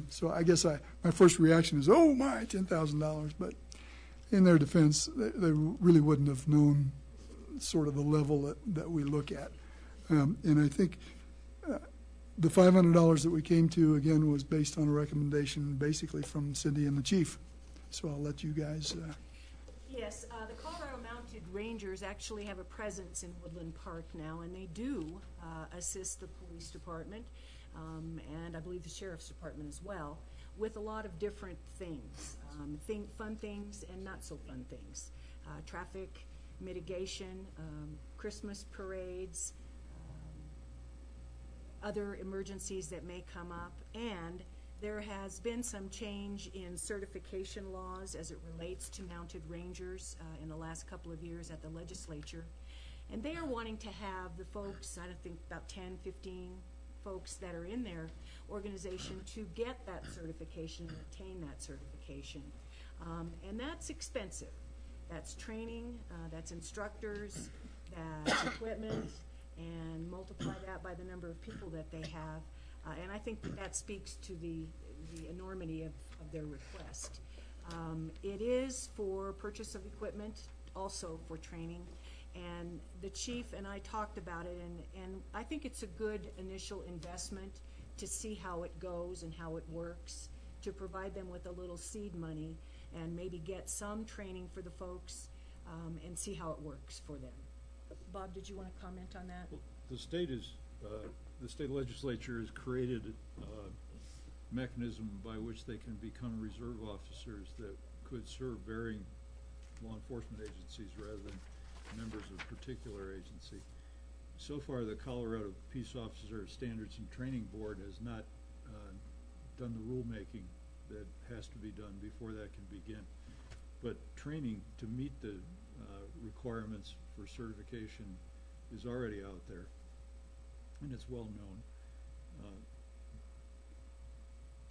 so I guess my first reaction is, oh my, $10,000, but in their defense, they really wouldn't have known sort of the level that we look at. And I think the $500 that we came to, again, was based on a recommendation basically from Cindy and the chief. So I'll let you guys. Yes, the Colorado Mounted Rangers actually have a presence in Woodland Park now, and they do assist the police department, and I believe the sheriff's department as well, with a lot of different things, fun things and not so fun things. Traffic mitigation, Christmas parades, other emergencies that may come up, and there has been some change in certification laws as it relates to mounted rangers in the last couple of years at the legislature. And they are wanting to have the folks, I think about 10, 15 folks that are in their organization to get that certification and obtain that certification. And that's expensive. That's training, that's instructors, that's equipment, and multiply that by the number of people that they have. And I think that speaks to the enormity of their request. It is for purchase of equipment, also for training. And the chief and I talked about it, and I think it's a good initial investment to see how it goes and how it works, to provide them with a little seed money and maybe get some training for the folks and see how it works for them. Bob, did you want to comment on that? Well, the state legislature has created a mechanism by which they can become reserve officers that could serve varying law enforcement agencies rather than members of a particular agency. So far, the Colorado Peace Officer Standards and Training Board has not done the rulemaking that has to be done before that can begin. But training to meet the requirements for certification is already out there, and it's well known.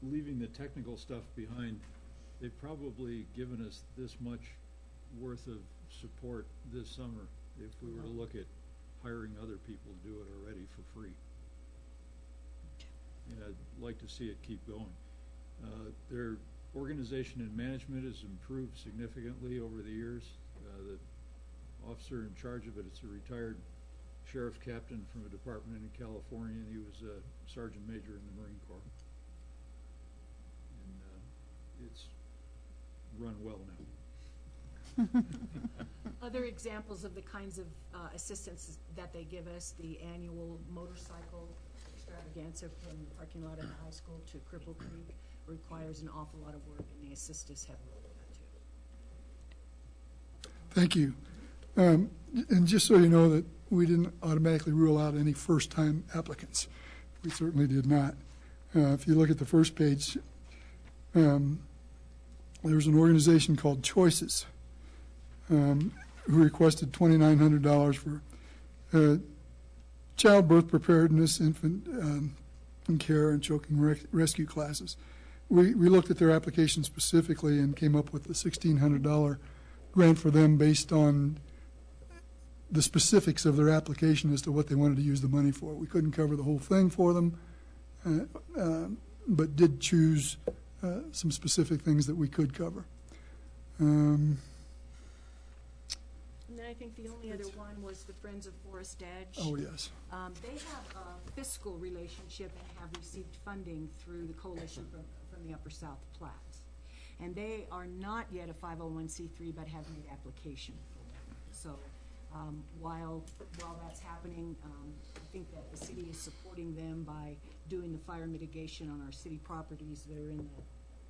Leaving the technical stuff behind, they've probably given us this much worth of support this summer if we were to look at hiring other people to do it already for free. And I'd like to see it keep going. Their organization and management has improved significantly over the years. The officer in charge of it is a retired sheriff captain from a department in California, and he was a sergeant major in the Marine Corps. And it's run well now. Other examples of the kinds of assistance that they give us, the annual motorcycle extravaganza from the parking lot of the high school to Cripple Creek requires an awful lot of work, and they assist us heavily with that too. Thank you. And just so you know that we didn't automatically rule out any first-time applicants. We certainly did not. If you look at the first page, there's an organization called Choices who requested $2,900 for childbirth preparedness, infant care, and choking rescue classes. We looked at their application specifically and came up with the $1,600 grant for them based on the specifics of their application as to what they wanted to use the money for. We couldn't cover the whole thing for them, but did choose some specific things that we could cover. And then I think the only other one was the Friends of Forest Edge. Oh, yes. They have a fiscal relationship and have received funding through the coalition from the Upper South Platte. And they are not yet a 501c3, but have made application for them. So while that's happening, I think that the city is supporting them by doing the fire mitigation on our city properties that are in the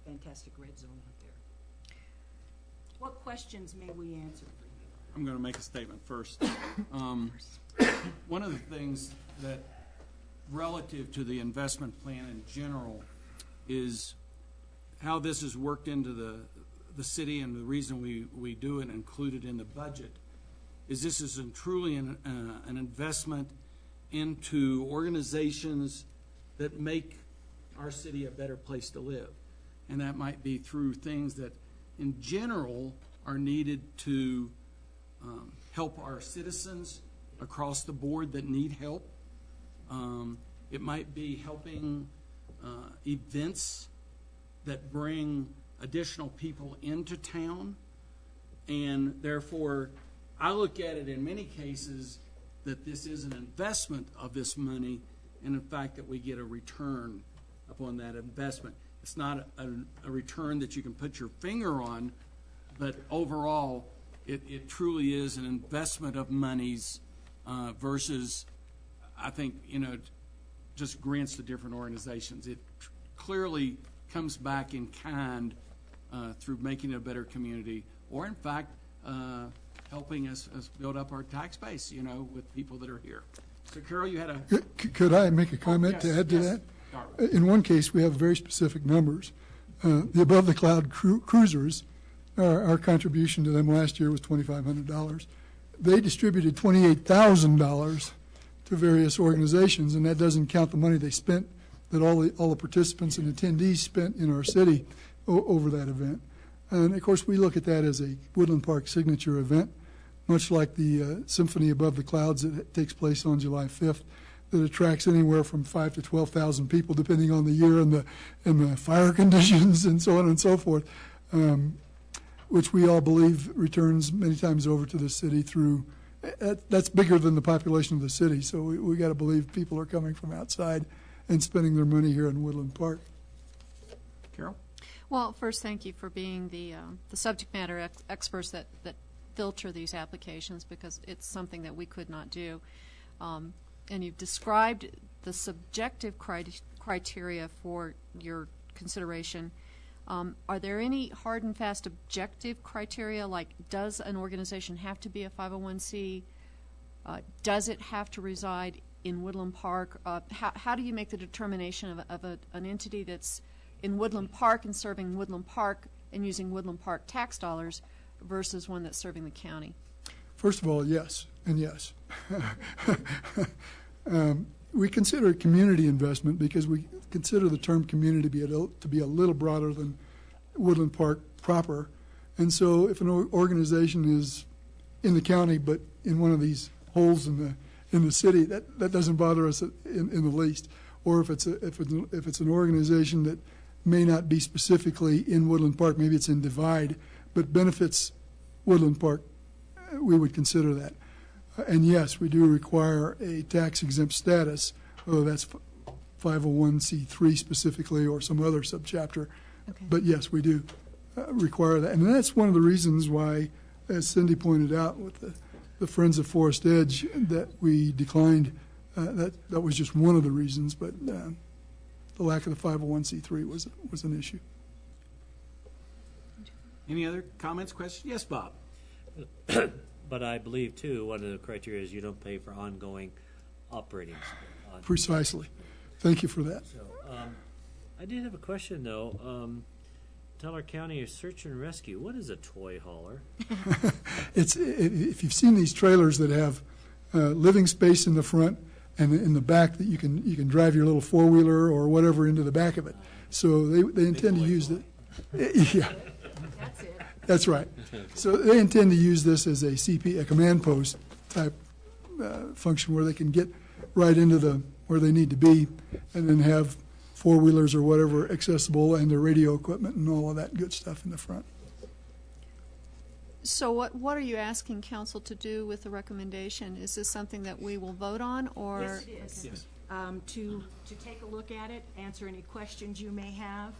fantastic red zone out there. What questions may we answer for you? I'm going to make a statement first. One of the things that, relative to the investment plan in general, is how this is worked into the city, and the reason we do it and include it in the budget is this is truly an investment into organizations that make our city a better place to live. And that might be through things that in general are needed to help our citizens across the board that need help. It might be helping events that bring additional people into town. And therefore, I look at it in many cases that this is an investment of this money, and in fact that we get a return upon that investment. It's not a return that you can put your finger on, but overall, it truly is an investment of monies versus, I think, just grants to different organizations. It clearly comes back in kind through making it a better community, or in fact, helping us build up our tax base, with people that are here. So, Carol, you had a... Could I make a comment to add to that? In one case, we have very specific numbers. The above-the-cloud cruisers, our contribution to them last year was $2,500. They distributed $28,000 to various organizations, and that doesn't count the money they spent, that all the participants and attendees spent in our city over that event. And, of course, we look at that as a Woodland Park signature event, much like the Symphony Above the Clouds that takes place on July 5th, that attracts anywhere from 5,000 to 12,000 people, depending on the year and the fire conditions and so on and so forth, which we all believe returns many times over to the city through. That's bigger than the population of the city, so we got to believe people are coming from outside and spending their money here in Woodland Park. Carol? Well, first, thank you for being the subject matter experts that filter these applications, because it's something that we could not do. And you've described the subjective criteria for your consideration. Are there any hard and fast objective criteria, like does an organization have to be a 501c? Does it have to reside in Woodland Park? How do you make the determination of an entity that's in Woodland Park and serving Woodland Park and using Woodland Park tax dollars versus one that's serving the county? First of all, yes and yes. We consider it community investment because we consider the term community to be a little broader than Woodland Park proper. And so if an organization is in the county but in one of these holes in the city, that doesn't bother us in the least. Or if it's an organization that may not be specifically in Woodland Park, maybe it's in Divide, but benefits Woodland Park, we would consider that. And yes, we do require a tax-exempt status, whether that's 501c3 specifically or some other subchapter. Okay. But yes, we do require that. And that's one of the reasons why, as Cindy pointed out with the Friends of Forest Edge, that we declined. That was just one of the reasons, but the lack of the 501c3 was an issue. Any other comments, questions? Yes, Bob. But I believe, too, one of the criteria is you don't pay for ongoing operating. Precisely. Thank you for that. So, I did have a question, though. Teller County Search and Rescue, what is a toy hauler? If you've seen these trailers that have living space in the front and in the back, that you can drive your little four-wheeler or whatever into the back of it. So they intend to use it. Yeah. That's it. That's right. So they intend to use this as a command post type function where they can get right into where they need to be, and then have four-wheelers or whatever accessible, and their radio equipment and all of that good stuff in the front. So what are you asking council to do with the recommendation? Is this something that we will vote on, or? Yes, it is. Yes. To take a look at it, answer any questions you may have.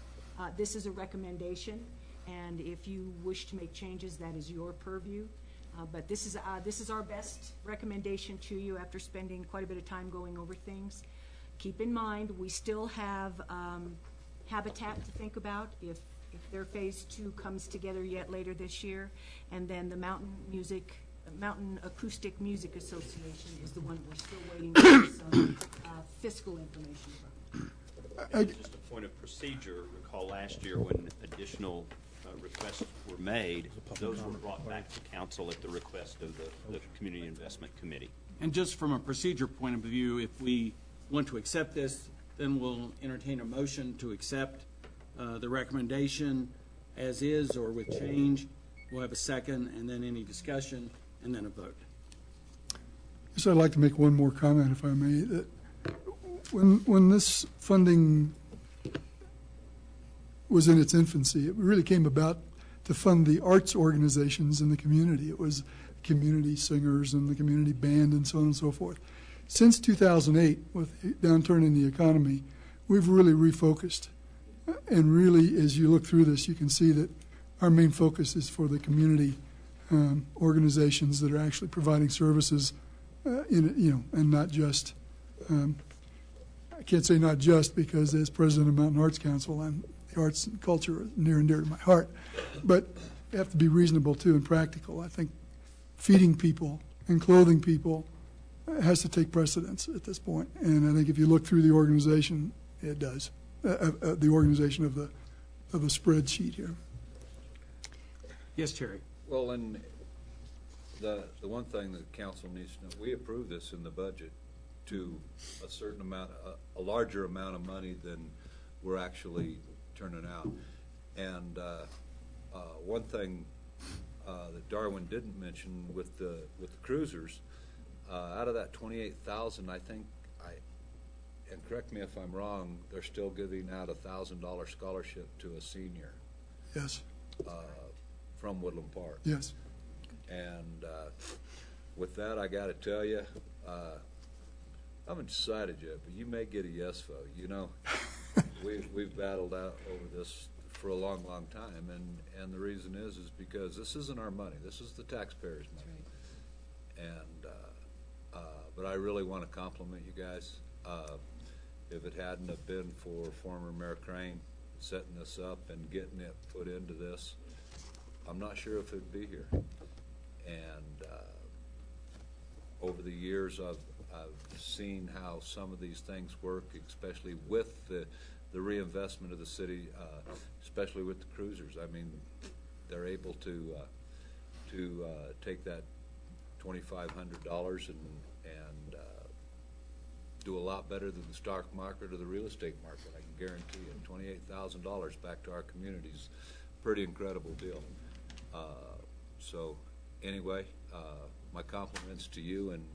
This is a recommendation, and if you wish to make changes, that is your purview. But this is our best recommendation to you after spending quite a bit of time going over things. Keep in mind, we still have Habitat to think about if their phase 2 comes together yet later this year, and then the Mountain Acoustic Music Association is the one we're still waiting for some fiscal information from. And just a point of procedure, recall last year when additional requests were made, those were brought back to council at the request of the Community Investment Committee. And just from a procedure point of view, if we want to accept this, then we'll entertain a motion to accept the recommendation as is or with change. We'll have a second, and then any discussion, and then a vote. Yes, I'd like to make one more comment, if I may. That when this funding was in its infancy, it really came about to fund the arts organizations in the community. It was community singers and the community band and so on and so forth. Since 2008, with the downturn in the economy, we've really refocused. And really, as you look through this, you can see that our main focus is for the community organizations that are actually providing services, and not just. I can't say not just because as president of Mountain Arts Council, the arts and culture are near and dear to my heart, but you have to be reasonable too and practical. I think feeding people and clothing people has to take precedence at this point. And I think if you look through the organization, it does. The organization of the spreadsheet here. Yes, Terry. Well, and the one thing that council needs to know, we approved this in the budget to a certain amount, a larger amount of money than we're actually turning out. And one thing that Darwin didn't mention with the cruisers, out of that 28,000, I think, and correct me if I'm wrong, they're still giving out a $1,000 scholarship to a senior. Yes. From Woodland Park. Yes. And with that, I got to tell you, I haven't decided yet, but you may get a yes vote. You know, we've battled out over this for a long, long time, and the reason is because this isn't our money. This is the taxpayers' money. Right. And but I really want to compliment you guys. If it hadn't have been for former Mayor Crane setting this up and getting it put into this, I'm not sure if it'd be here. And over the years, I've seen how some of these things work, especially with the reinvestment of the city, especially with the cruisers. I mean, they're able to take that $2,500 and do a lot better than the stock market or the real estate market. I can guarantee you, $28,000 back to our communities, pretty incredible deal. So anyway, my compliments to you and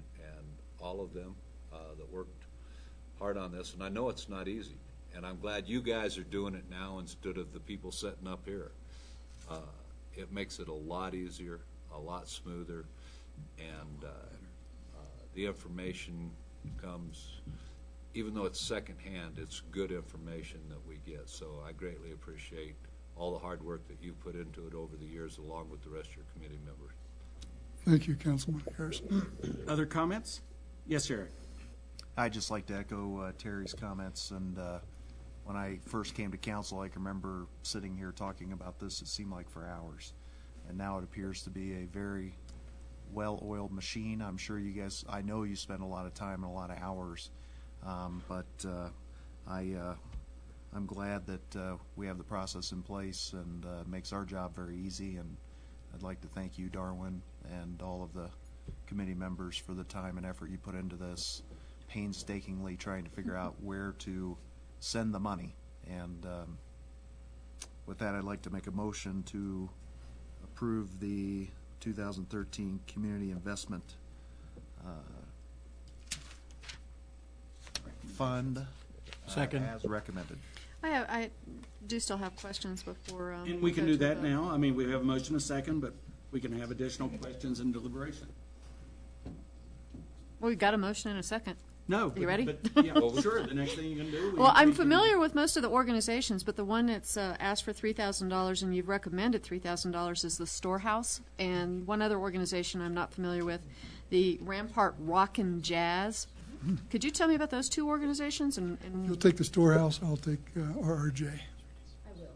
all of them that worked hard on this. And I know it's not easy, and I'm glad you guys are doing it now instead of the people sitting up here. It makes it a lot easier, a lot smoother, and the information comes, even though it's secondhand, it's good information that we get. So I greatly appreciate all the hard work that you put into it over the years, along with the rest of your committee members. Thank you, Councilman Harrison. Other comments? Yes, Eric. I'd just like to echo Terry's comments. And when I first came to council, I can remember sitting here talking about this. It seemed like for hours. And now it appears to be a very well-oiled machine. I'm sure you guys, I know you spend a lot of time and a lot of hours, but I'm glad that we have the process in place, and makes our job very easy. And I'd like to thank you, Darwin, and all of the committee members for the time and effort you put into this, painstakingly trying to figure out where to send the money. And with that, I'd like to make a motion to approve the 2013 Community Investment Fund as recommended. I do still have questions before. And we can do that now. I mean, we have a motion, a second, but we can have additional questions and deliberation. Well, we got a motion and a second. No. You ready? But, yeah, sure. The next thing you can do. Well, I'm familiar with most of the organizations, but the one that's asked for $3,000 and you've recommended $3,000 is the Storehouse, and one other organization I'm not familiar with, the Rampart Rock and Jazz. Could you tell me about those two organizations? You'll take the Storehouse, I'll take RRJ. I will.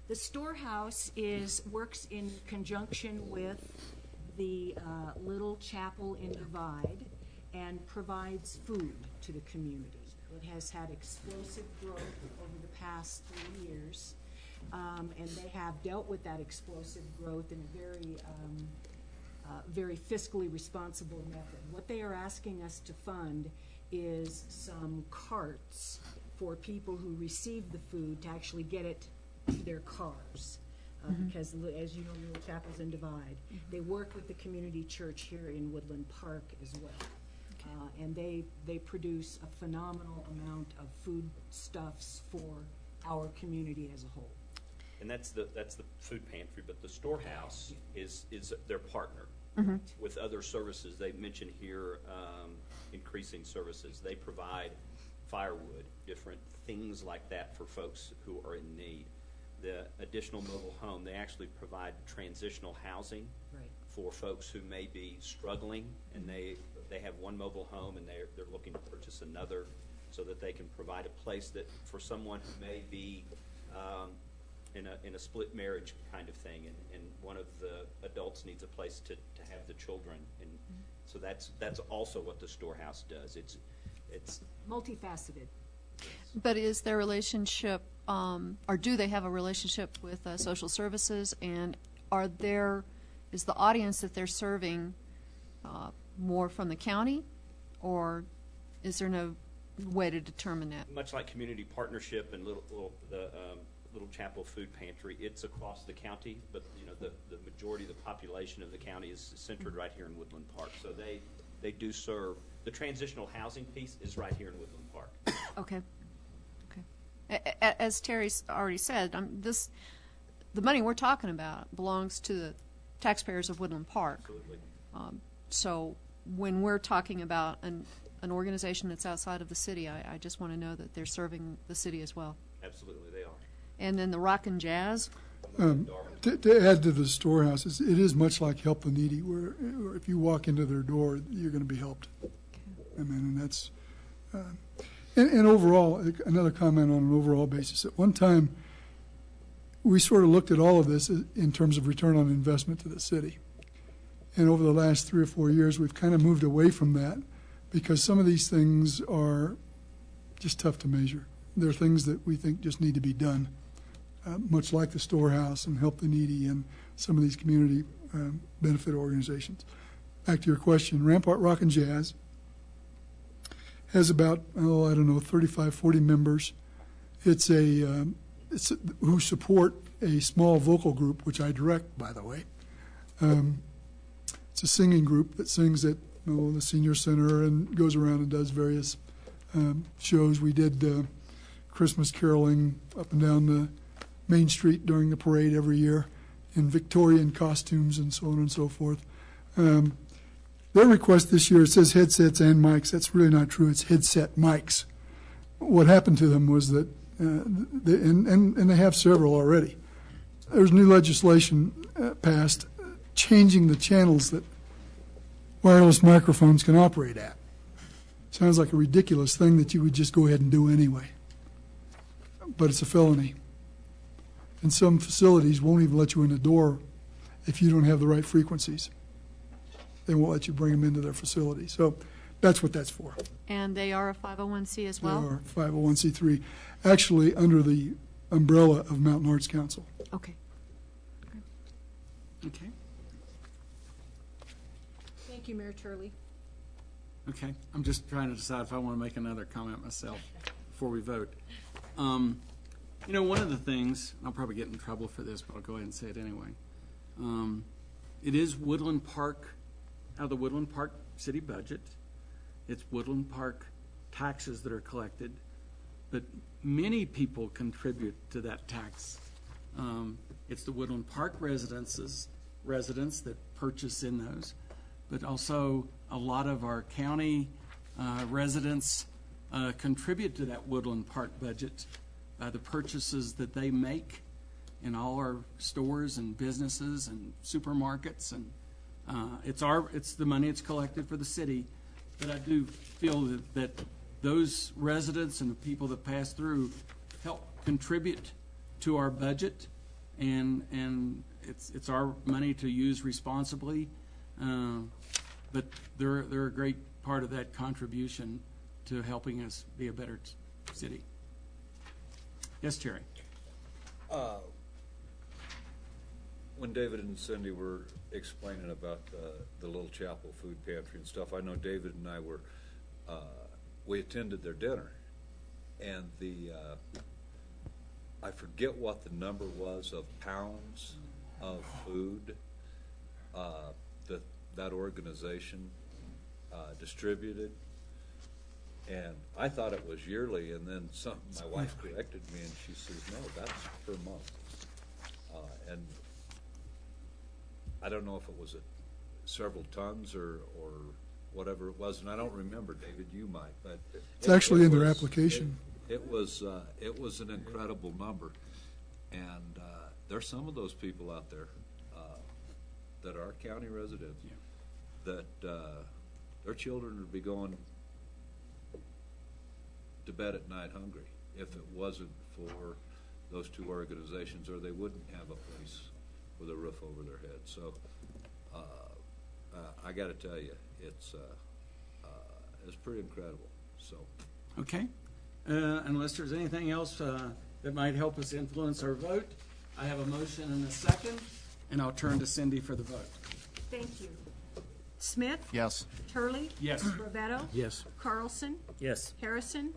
The Storehouse works in conjunction with the Little Chapel in Divide and provides food to the community. It has had explosive growth over the past 3 years, and they have dealt with that explosive growth in a very fiscally responsible method. What they are asking us to fund is some carts for people who receive the food to actually get it to their cars. Because, as you know, Little Chapel's in Divide. They work with the community church here in Woodland Park as well. and they produce a phenomenal amount of foodstuffs for our community as a whole. And that's the food pantry, but the storehouse is their partner with other services. They mentioned here increasing services. They provide firewood, different things like that for folks who are in need. The additional mobile home, they actually provide transitional housing for folks who may be struggling, and they have one mobile home and they're looking to purchase another, so that they can provide a place that for someone who may be in a split marriage kind of thing, and one of the adults needs a place to have the children, and so that's also what the storehouse does. It's multifaceted. But is their relationship, or do they have a relationship with social services, and is the audience that they're serving more from the county, or is there no way to determine that? much like community partnership and Little Chapel Food Pantry. It's across the county, but the majority of the population of the county is centered right here in Woodland Park. So they do serve. The transitional housing piece is right here in Woodland Park. Okay. As Terry's already said, the money we're talking about belongs to the taxpayers of Woodland Park. Absolutely. So when we're talking about an organization that's outside of the city, I just want to know that they're serving the city as well. Absolutely, they are. And then the rock and jazz. To add to the storehouses, it is much like Help the Needy, where if you walk into their door, you're going to be helped. I mean, and that's and overall, another comment on an overall basis. At one time, we sort of looked at all of this in terms of return on investment to the city. And over the last 3 or 4 years, we've kind of moved away from that because some of these things are just tough to measure. They're things that we think just need to be done, much like the storehouse and Help the Needy and some of these community benefit organizations. Back to your question, Rampart Rock and Jazz has about, 35, 40 members. It's who support a small vocal group, which I direct, by the way. It's a singing group that sings at the senior center and goes around and does various shows. We did Christmas caroling up and down the Main Street during the parade every year in Victorian costumes and so on and so forth. Their request this year, it says headsets and mics. That's really not true. It's headset mics. What happened to them was that, and they have several already, there's new legislation passed changing the channels that wireless microphones can operate at. Sounds like a ridiculous thing that you would just go ahead and do anyway. But it's a felony. And some facilities won't even let you in the door if you don't have the right frequencies. They won't let you bring them into their facility. So that's what that's for. And they are a 501c as well? They are 501c3, actually under the umbrella of Mountain Arts Council. Okay. Okay. Thank you, Mayor Turley. Okay. I'm just trying to decide if I want to make another comment myself before we vote. One of the things, and I'll probably get in trouble for this, but I'll go ahead and say it anyway. It is Woodland Park, out of the Woodland Park city budget. It's Woodland Park taxes that are collected, but many people contribute to that tax. It's the Woodland Park residents that purchase in those, but also a lot of our county residents contribute to that Woodland Park budget by the purchases that they make in all our stores and businesses and supermarkets, and it's the money it's collected for the city. But I do feel that those residents and the people that pass through help contribute to our budget, and it's our money to use responsibly. But they're a great part of that contribution to helping us be a better city. Yes, Terry. When David and Cindy were explaining about the Little Chapel Food Pantry and stuff, I know David and I we attended their dinner, and I forget what the number was of pounds of food that organization distributed. And I thought it was yearly, and then my wife corrected me, and she says, no, that's per month. And I don't know if it was several tons or whatever it was, and I don't remember, David, you might, but. It's actually in their application. It was an incredible number. And there's some of those people out there that are county residents that their children would be going to bed at night hungry if it wasn't for those two organizations, or they wouldn't have a place with a roof over their head. So I got to tell you, it's pretty incredible. So Okay. Unless there's anything else that might help us influence our vote, I have a motion and a second, and I'll turn to Cindy for the vote. Thank you. Smith? Yes. Turley? Yes. Rovetto? Yes. Carlson? Yes. Harrison?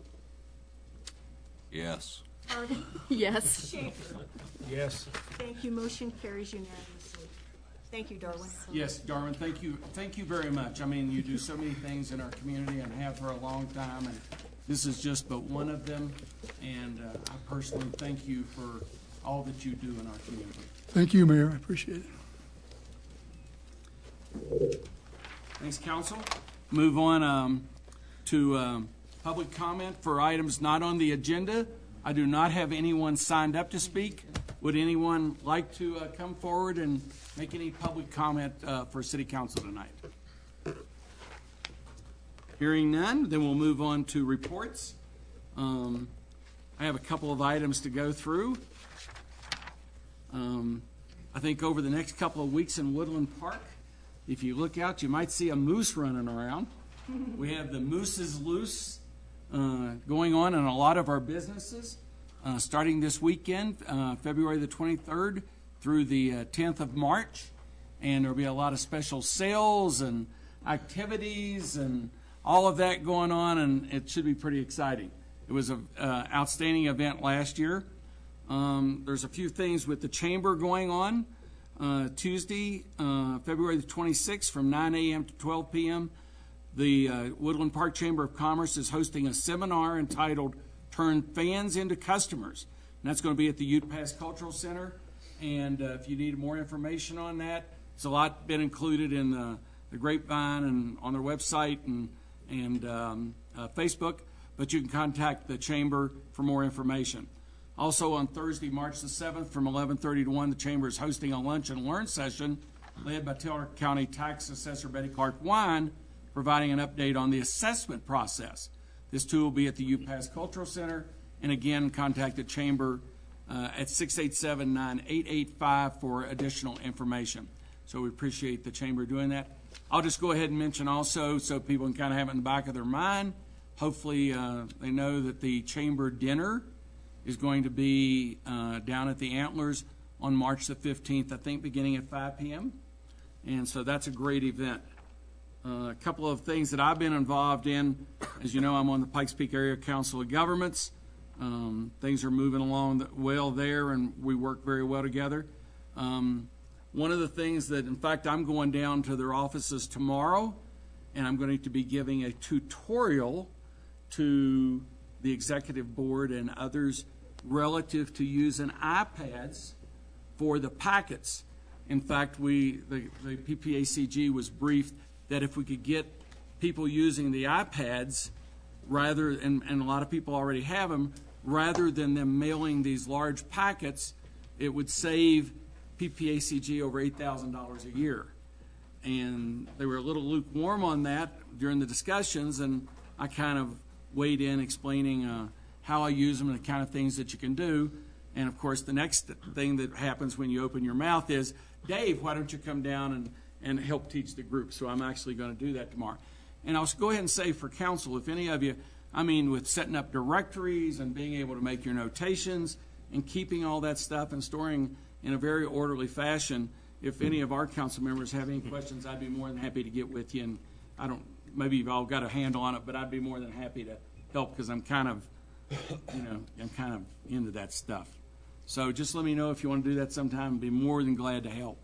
yes. Harvey? Yes. Schaefer? Yes. Thank you. Motion carries unanimously. Thank you, Darwin. Yes, Darwin, thank you. Thank you very much. I mean, you do so many things in our community and have for a long time, and this is just but one of them. And I personally thank you for all that you do in our community. Thank you, Mayor. I appreciate it. Thanks, Council. Move on to public comment for items not on the agenda. I do not have anyone signed up to speak. Would anyone like to come forward and make any public comment for City Council tonight? Hearing none, then we'll move on to reports. I have a couple of items to go through. I think over the next couple of weeks in Woodland Park, if you look out, you might see a moose running around. We have the Mooses Loose going on in a lot of our businesses, starting this weekend, February the 23rd through the 10th of March. And there'll be a lot of special sales and activities and all of that going on, and it should be pretty exciting. It was an outstanding event last year. There's a few things with the chamber going on. Tuesday, February the 26th from 9 a.m. to 12 p.m., the Woodland Park Chamber of Commerce is hosting a seminar entitled Turn Fans into Customers. And that's going to be at the Ute Pass Cultural Center. And if you need more information on that, it's a lot been included in the grapevine and on their website and Facebook. But you can contact the Chamber for more information. Also on Thursday, March the 7th from 11:30 to 1, the Chamber is hosting a lunch and learn session led by Taylor County Tax Assessor Betty Clark Wine, providing an update on the assessment process. This too will be at the Ute Pass Cultural Center. And again, contact the Chamber at 687-9885 for additional information. So we appreciate the Chamber doing that. I'll just go ahead and mention also, so people can kind of have it in the back of their mind, hopefully they know that the Chamber dinner is going to be down at the Antlers on March the 15th, I think beginning at 5 p.m. And so that's a great event. A couple of things that I've been involved in. As you know, I'm on the Pikes Peak Area Council of Governments. Things are moving along well there, and we work very well together. One of the things that, in fact, I'm going down to their offices tomorrow, and I'm going to be giving a tutorial to the executive board and others relative to using iPads for the packets. In fact, the PPACG was briefed that if we could get people using the iPads rather, and a lot of people already have them, rather than them mailing these large packets, it would save PPACG over $8,000 a year. And they were a little lukewarm on that during the discussions, and I kind of weighed in explaining how I use them and the kind of things that you can do. And of course, the next thing that happens when you open your mouth is, Dave, why don't you come down and help teach the group? So I'm actually going to do that tomorrow. And I'll go ahead and say for council, if any of you, I mean, with setting up directories and being able to make your notations and keeping all that stuff and storing in a very orderly fashion, if any of our council members have any questions, I'd be more than happy to get with you. And maybe you've all got a handle on it, but I'd be more than happy to help because I'm kind of, I'm kind of into that stuff. So just let me know if you want to do that sometime. I'd be more than glad to help.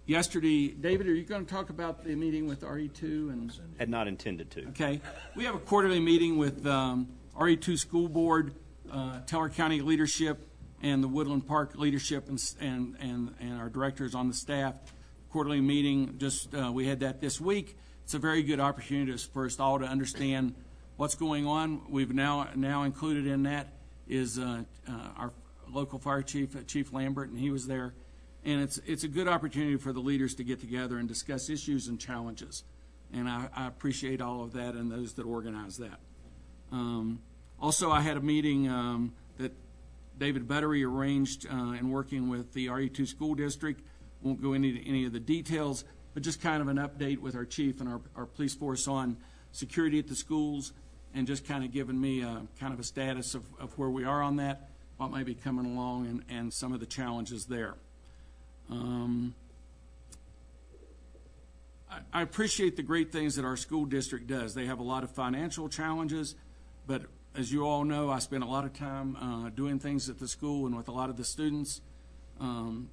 yesterday, David, are you going to talk about the meeting with RE2 and? Had not intended to. Okay. We have a quarterly meeting with RE2 School Board, Teller County leadership, and the Woodland Park leadership and our directors on the staff. Quarterly meeting, we had that this week. It's a very good opportunity for us all to understand what's going on. We've now included in that is our local fire chief, Chief Lambert, and he was there. And it's a good opportunity for the leaders to get together and discuss issues and challenges. And I appreciate all of that and those that organize that. Also, I had a meeting that David Buttery arranged in working with the RE2 school district. Won't go into any of the details, but just kind of an update with our chief and our police force on security at the schools, and just kind of giving me kind of a status of where we are on that, what might be coming along, and some of the challenges there. I appreciate the great things that our school district does. They have a lot of financial challenges, but as you all know, I spend a lot of time doing things at the school and with a lot of the students.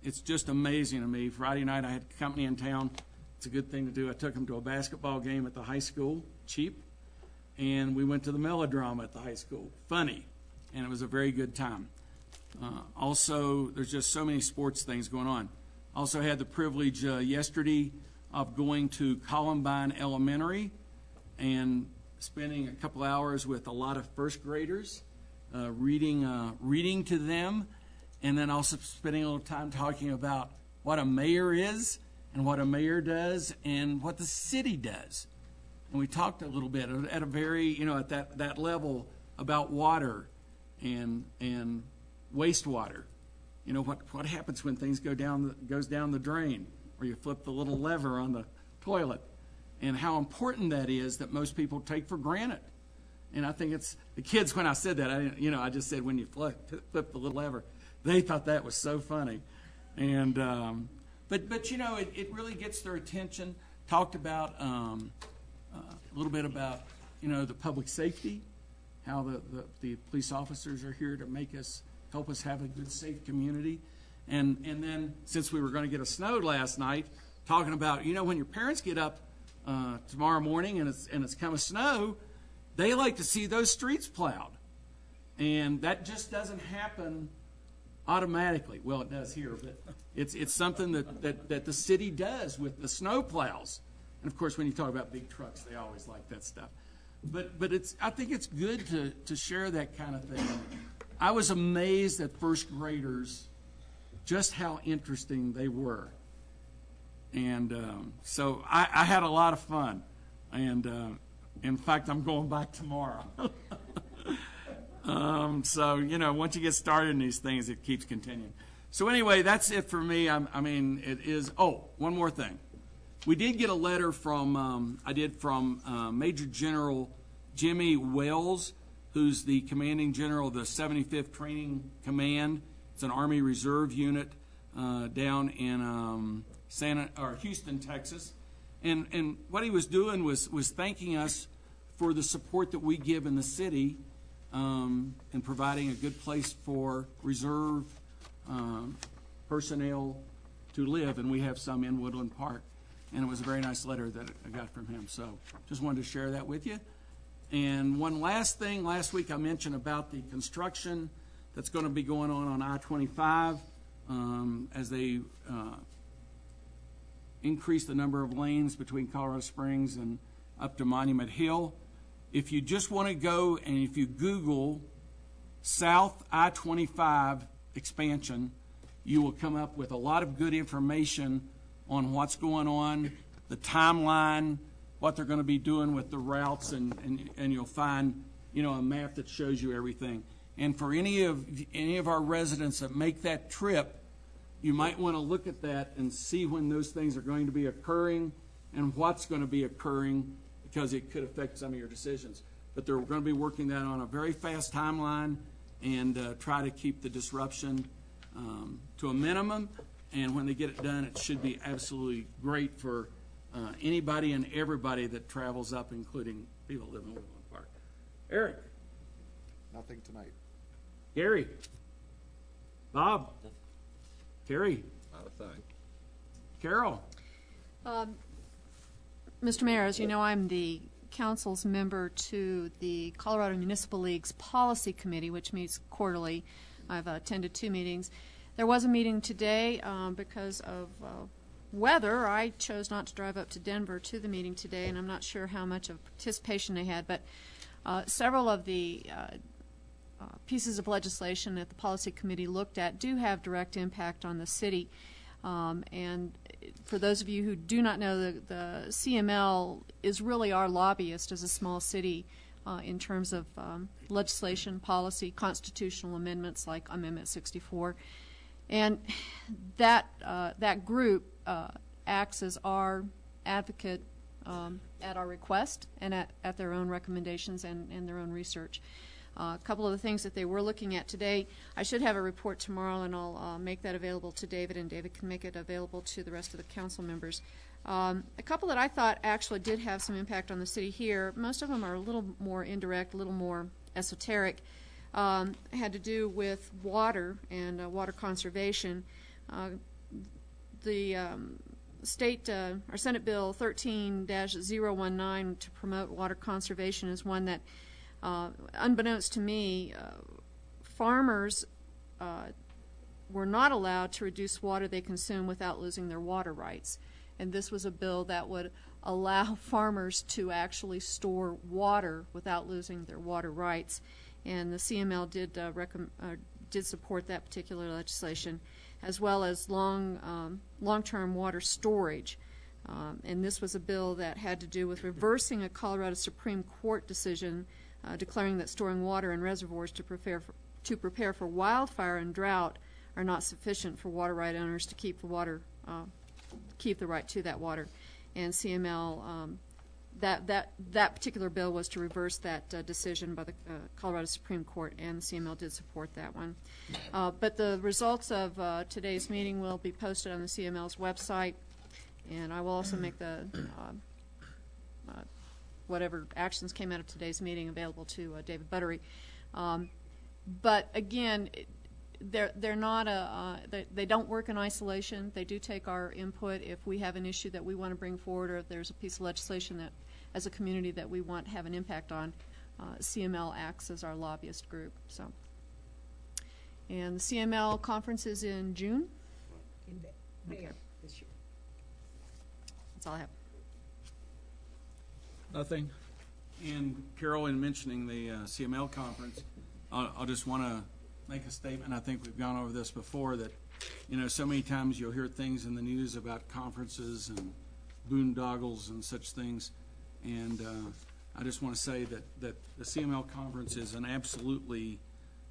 It's just amazing to me. Friday night I had company in town. It's a good thing to do. I took them to a basketball game at the high school, cheap, and we went to the melodrama at the high school, funny, and it was a very good time. Also, there's just so many sports things going on. Also had the privilege yesterday of going to Columbine Elementary and spending a couple hours with a lot of first graders, reading to them, and then also spending a little time talking about what a mayor is and what a mayor does and what the city does. And we talked a little bit at a very, at that level about water and wastewater. What happens when things goes down the drain, or you flip the little lever on the toilet, and how important that is that most people take for granted. And I think it's the kids, when I said that, I just said when you flip the little lever. They thought that was so funny. And but it really gets their attention. Talked about a little bit about the public safety, how the police officers are here to help us have a good, safe community. And then, since we were going to get a snow last night, talking about when your parents get up tomorrow morning and it's come a snow, they like to see those streets plowed, and that just doesn't happen automatically. Well, it does here, but it's something that the city does with the snow plows. And of course, when you talk about big trucks, they always like that stuff. But I think it's good to share that kind of thing. I was amazed at first graders, just how interesting they were. And so I had a lot of fun. And in fact, I'm going back tomorrow. So, once you get started in these things, it keeps continuing. So anyway, that's it for me. It is, one more thing. We did get a letter from Major General Jimmy Wells, who's the commanding general of the 75th Training Command. It's an Army Reserve unit down in Houston, Texas. And what he was doing was thanking us for the support that we give in the city and providing a good place for reserve personnel to live. And we have some in Woodland Park. And it was a very nice letter that I got from him. So just wanted to share that with you. And one last thing, last week I mentioned about the construction that's going to be going on I-25 as they increase the number of lanes between Colorado Springs and up to Monument Hill. If you just want to go and if you Google South I-25 expansion, you will come up with a lot of good information on what's going on, the timeline, what they're going to be doing with the routes, and you'll find a map that shows you everything. And for any of our residents that make that trip, you might want to look at that and see when those things are going to be occurring and what's going to be occurring, because it could affect some of your decisions. But they're going to be working that on a very fast timeline and try to keep the disruption to a minimum. And when they get it done, it should be absolutely great for anybody and everybody that travels up, including people living in Woodland Park. Eric? Nothing tonight. Gary? Bob? Terry? Not a thing. Carol? Mr. Mayor, as you know, I'm the council's member to the Colorado Municipal League's Policy Committee, which meets quarterly. I've attended 2 meetings. There was a meeting today because of weather. I chose not to drive up to Denver to the meeting today, and I'm not sure how much of participation they had, but several of the pieces of legislation that the Policy Committee looked at do have direct impact on the city. And for those of you who do not know, the CML is really our lobbyist as a small city in terms of legislation, policy, constitutional amendments like Amendment 64. And that group acts as our advocate at our request and at their own recommendations and their own research. A couple of the things that they were looking at today, I should have a report tomorrow, and I'll make that available to David, and David can make it available to the rest of the council members. A couple that I thought actually did have some impact on the city here, most of them are a little more indirect, a little more esoteric, had to do with water and water conservation. The state, or Senate Bill 13-019 to promote water conservation is one that unbeknownst to me, farmers were not allowed to reduce water they consume without losing their water rights. And this was a bill that would allow farmers to actually store water without losing their water rights. And the CML did support that particular legislation, as well as long-term water storage. And this was a bill that had to do with reversing a Colorado Supreme Court decision declaring that storing water in reservoirs to prepare for wildfire and drought are not sufficient for water right owners to keep the water, keep the right to that water. And CML, that particular bill was to reverse that decision by the Colorado Supreme Court, and CML did support that one. But the results of today's meeting will be posted on the CML's website, and I will also make the whatever actions came out of today's meeting available to David Buttery. But again, they're not they don't work in isolation. They do take our input if we have an issue that we want to bring forward, or if there's a piece of legislation that, as a community, that we want to have an impact on. CML acts as our lobbyist group. So, and the CML conference is in June. In May this year. That's all I have. Nothing. And Carol, in mentioning the CML conference, I'll just want to make a statement. I think we've gone over this before, that, you know, so many times you'll hear things in the news about conferences and boondoggles and such things. And I just want to say that the CML conference is an absolutely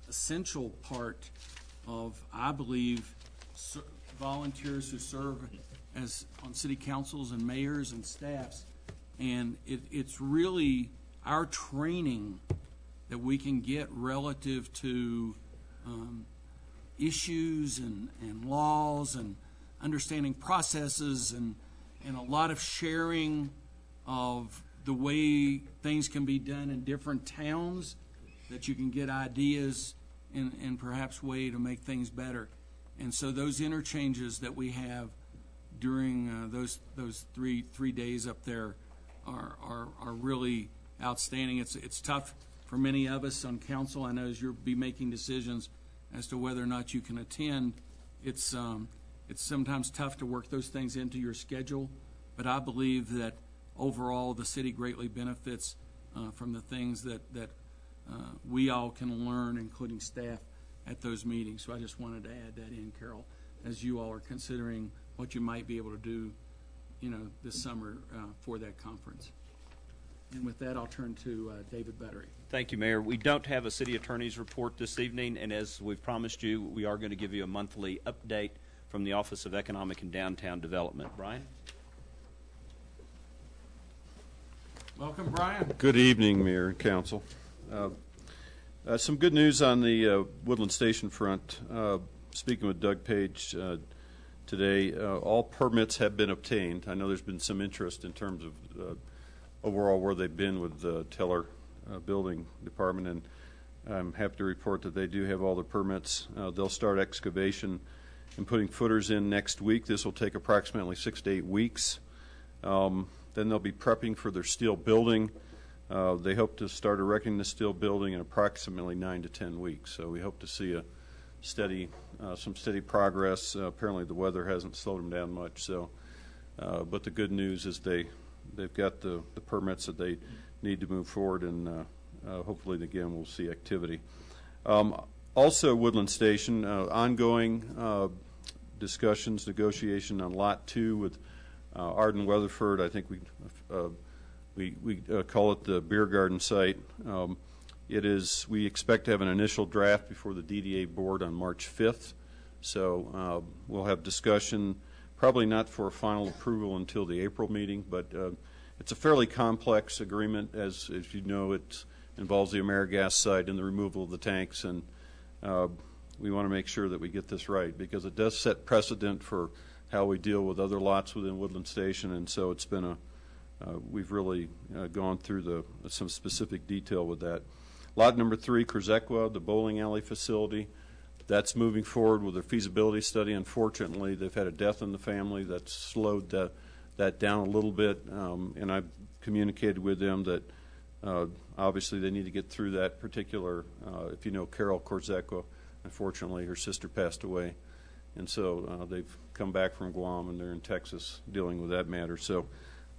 essential part of, I believe, volunteers who serve as on city councils and mayors and staffs. And it's really our training that we can get relative to issues and laws and understanding processes and a lot of sharing of the way things can be done in different towns, that you can get ideas and perhaps way to make things better. And so those interchanges that we have during those three days up there are really outstanding. It's tough for many of us on council. I know as you'll be making decisions as to whether or not you can attend, it's sometimes tough to work those things into your schedule. But I believe that overall the city greatly benefits from the things that we all can learn, including staff, at those meetings. So I just wanted to add that in, Carol, as you all are considering what you might be able to do, you know, this summer for that conference. And with that, I'll turn to David Buttery. Thank you, Mayor. We don't have a city attorney's report this evening, and as we've promised you, we are going to give you a monthly update from the Office of Economic and Downtown Development. Brian? Welcome, Brian. Good evening, Mayor and Council. Some good news on the Woodland Station front. Speaking with Doug Page today, all permits have been obtained. I know there's been some interest in terms of overall where they've been with the Teller Building Department, and I'm happy to report that they do have all the permits. They'll start excavation and putting footers in next week. This will take approximately 6 to 8 weeks. Then they'll be prepping for their steel building. They hope to start erecting the steel building in approximately 9 to 10 weeks. So we hope to see some steady progress. Apparently the weather hasn't slowed them down much. So, but the good news is they've got the permits that they need to move forward, and hopefully again we'll see activity. Also, Woodland Station, ongoing discussions, negotiation on Lot 2 with Arden Weatherford. I think we call it the beer garden site. We expect to have an initial draft before the DDA board on March 5th. So we'll have discussion, probably not for final approval until the April meeting, but it's a fairly complex agreement. As you know, it involves the AmeriGas site and the removal of the tanks, and we want to make sure that we get this right, because it does set precedent for how we deal with other lots within Woodland Station, and so it's been we've really gone through some specific detail with that. Lot number 3, Kerzequa, the bowling alley facility, that's moving forward with their feasibility study. Unfortunately, they've had a death in the family that's slowed that down a little bit, and I've communicated with them that obviously they need to get through that particular, if you know Carol Kerzequa, unfortunately her sister passed away, and so they've come back from Guam and they're in Texas dealing with that matter. So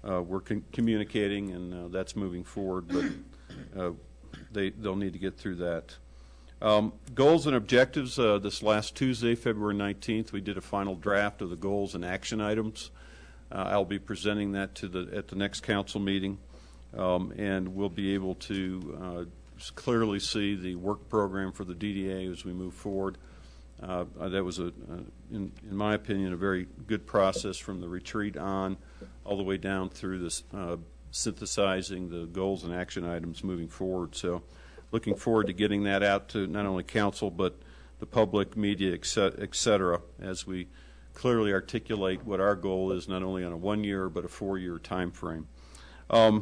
we're communicating, and that's moving forward, but they'll need to get through that. Goals and objectives. This last Tuesday, February 19th, we did a final draft of the goals and action items. I'll be presenting that at the next council meeting, and we'll be able to clearly see the work program for the DDA as we move forward. That was, in my opinion, a very good process from the retreat on all the way down through this synthesizing the goals and action items moving forward. So looking forward to getting that out to not only council but the public, media, et cetera, as we clearly articulate what our goal is, not only on a 1-year but a 4-year time frame. I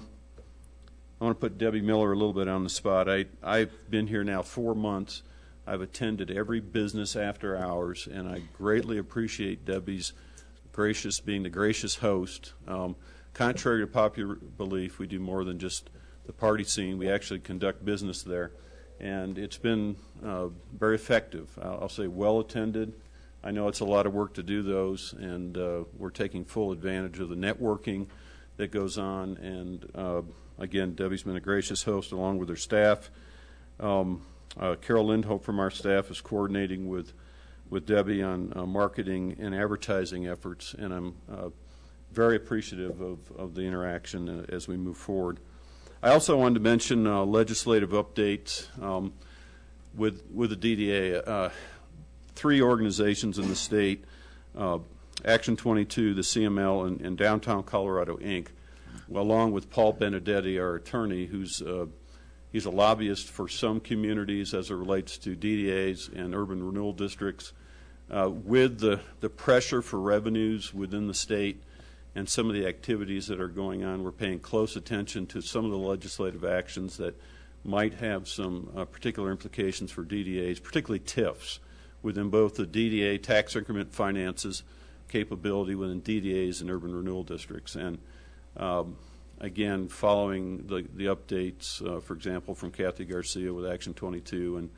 want to put Debbie Miller a little bit on the spot. I've been here now 4 months. I've attended every business after hours, and I greatly appreciate Debbie's being the gracious host. Contrary to popular belief, we do more than just the party scene. We actually conduct business there, and it's been very effective. I'll say well attended. I know it's a lot of work to do those, and we're taking full advantage of the networking that goes on. And again, Debbie's been a gracious host along with her staff. Carol Lindhope from our staff is coordinating with Debbie on marketing and advertising efforts, and I'm very appreciative of the interaction as we move forward. I also wanted to mention legislative updates with the DDA. 3 organizations in the state, Action 22, the CML, and Downtown Colorado, Inc., along with Paul Benedetti, our attorney, he's a lobbyist for some communities as it relates to DDAs and urban renewal districts. With the pressure for revenues within the state and some of the activities that are going on, we're paying close attention to some of the legislative actions that might have some particular implications for DDAs, particularly TIFs, within both the DDA tax increment finances capability within DDAs and urban renewal districts. And again, following the updates, for example, from Kathy Garcia with Action 22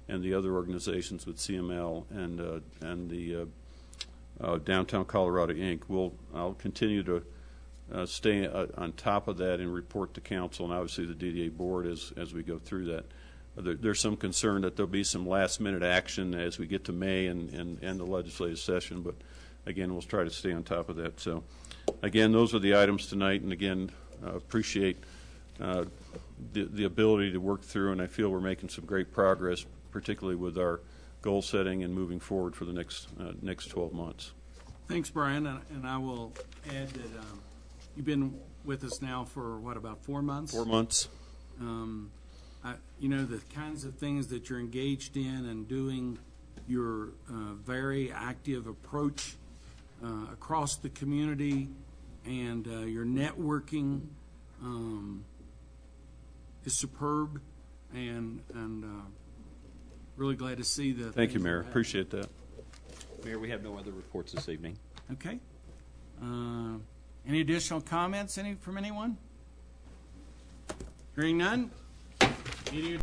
and the other organizations with CML and the Downtown Colorado, Inc., I'll continue to stay on top of that and report to council and obviously the DDA board as we go through that. There's some concern that there'll be some last-minute action as we get to May and the legislative session, but again, we'll try to stay on top of that. So, again, those are the items tonight, and again, appreciate the ability to work through, and I feel we're making some great progress, particularly with our goal setting and moving forward for the next 12 months. Thanks, Brian, and I will add that you've been with us now for, about 4 months? 4 months. The kinds of things that you're engaged in and doing, your very active approach across the community and your networking is superb, and really glad to see that. Thank you, Mayor. Appreciate that. Mayor, we have no other reports this evening. Okay. Any additional comments from anyone? Hearing none? Meeting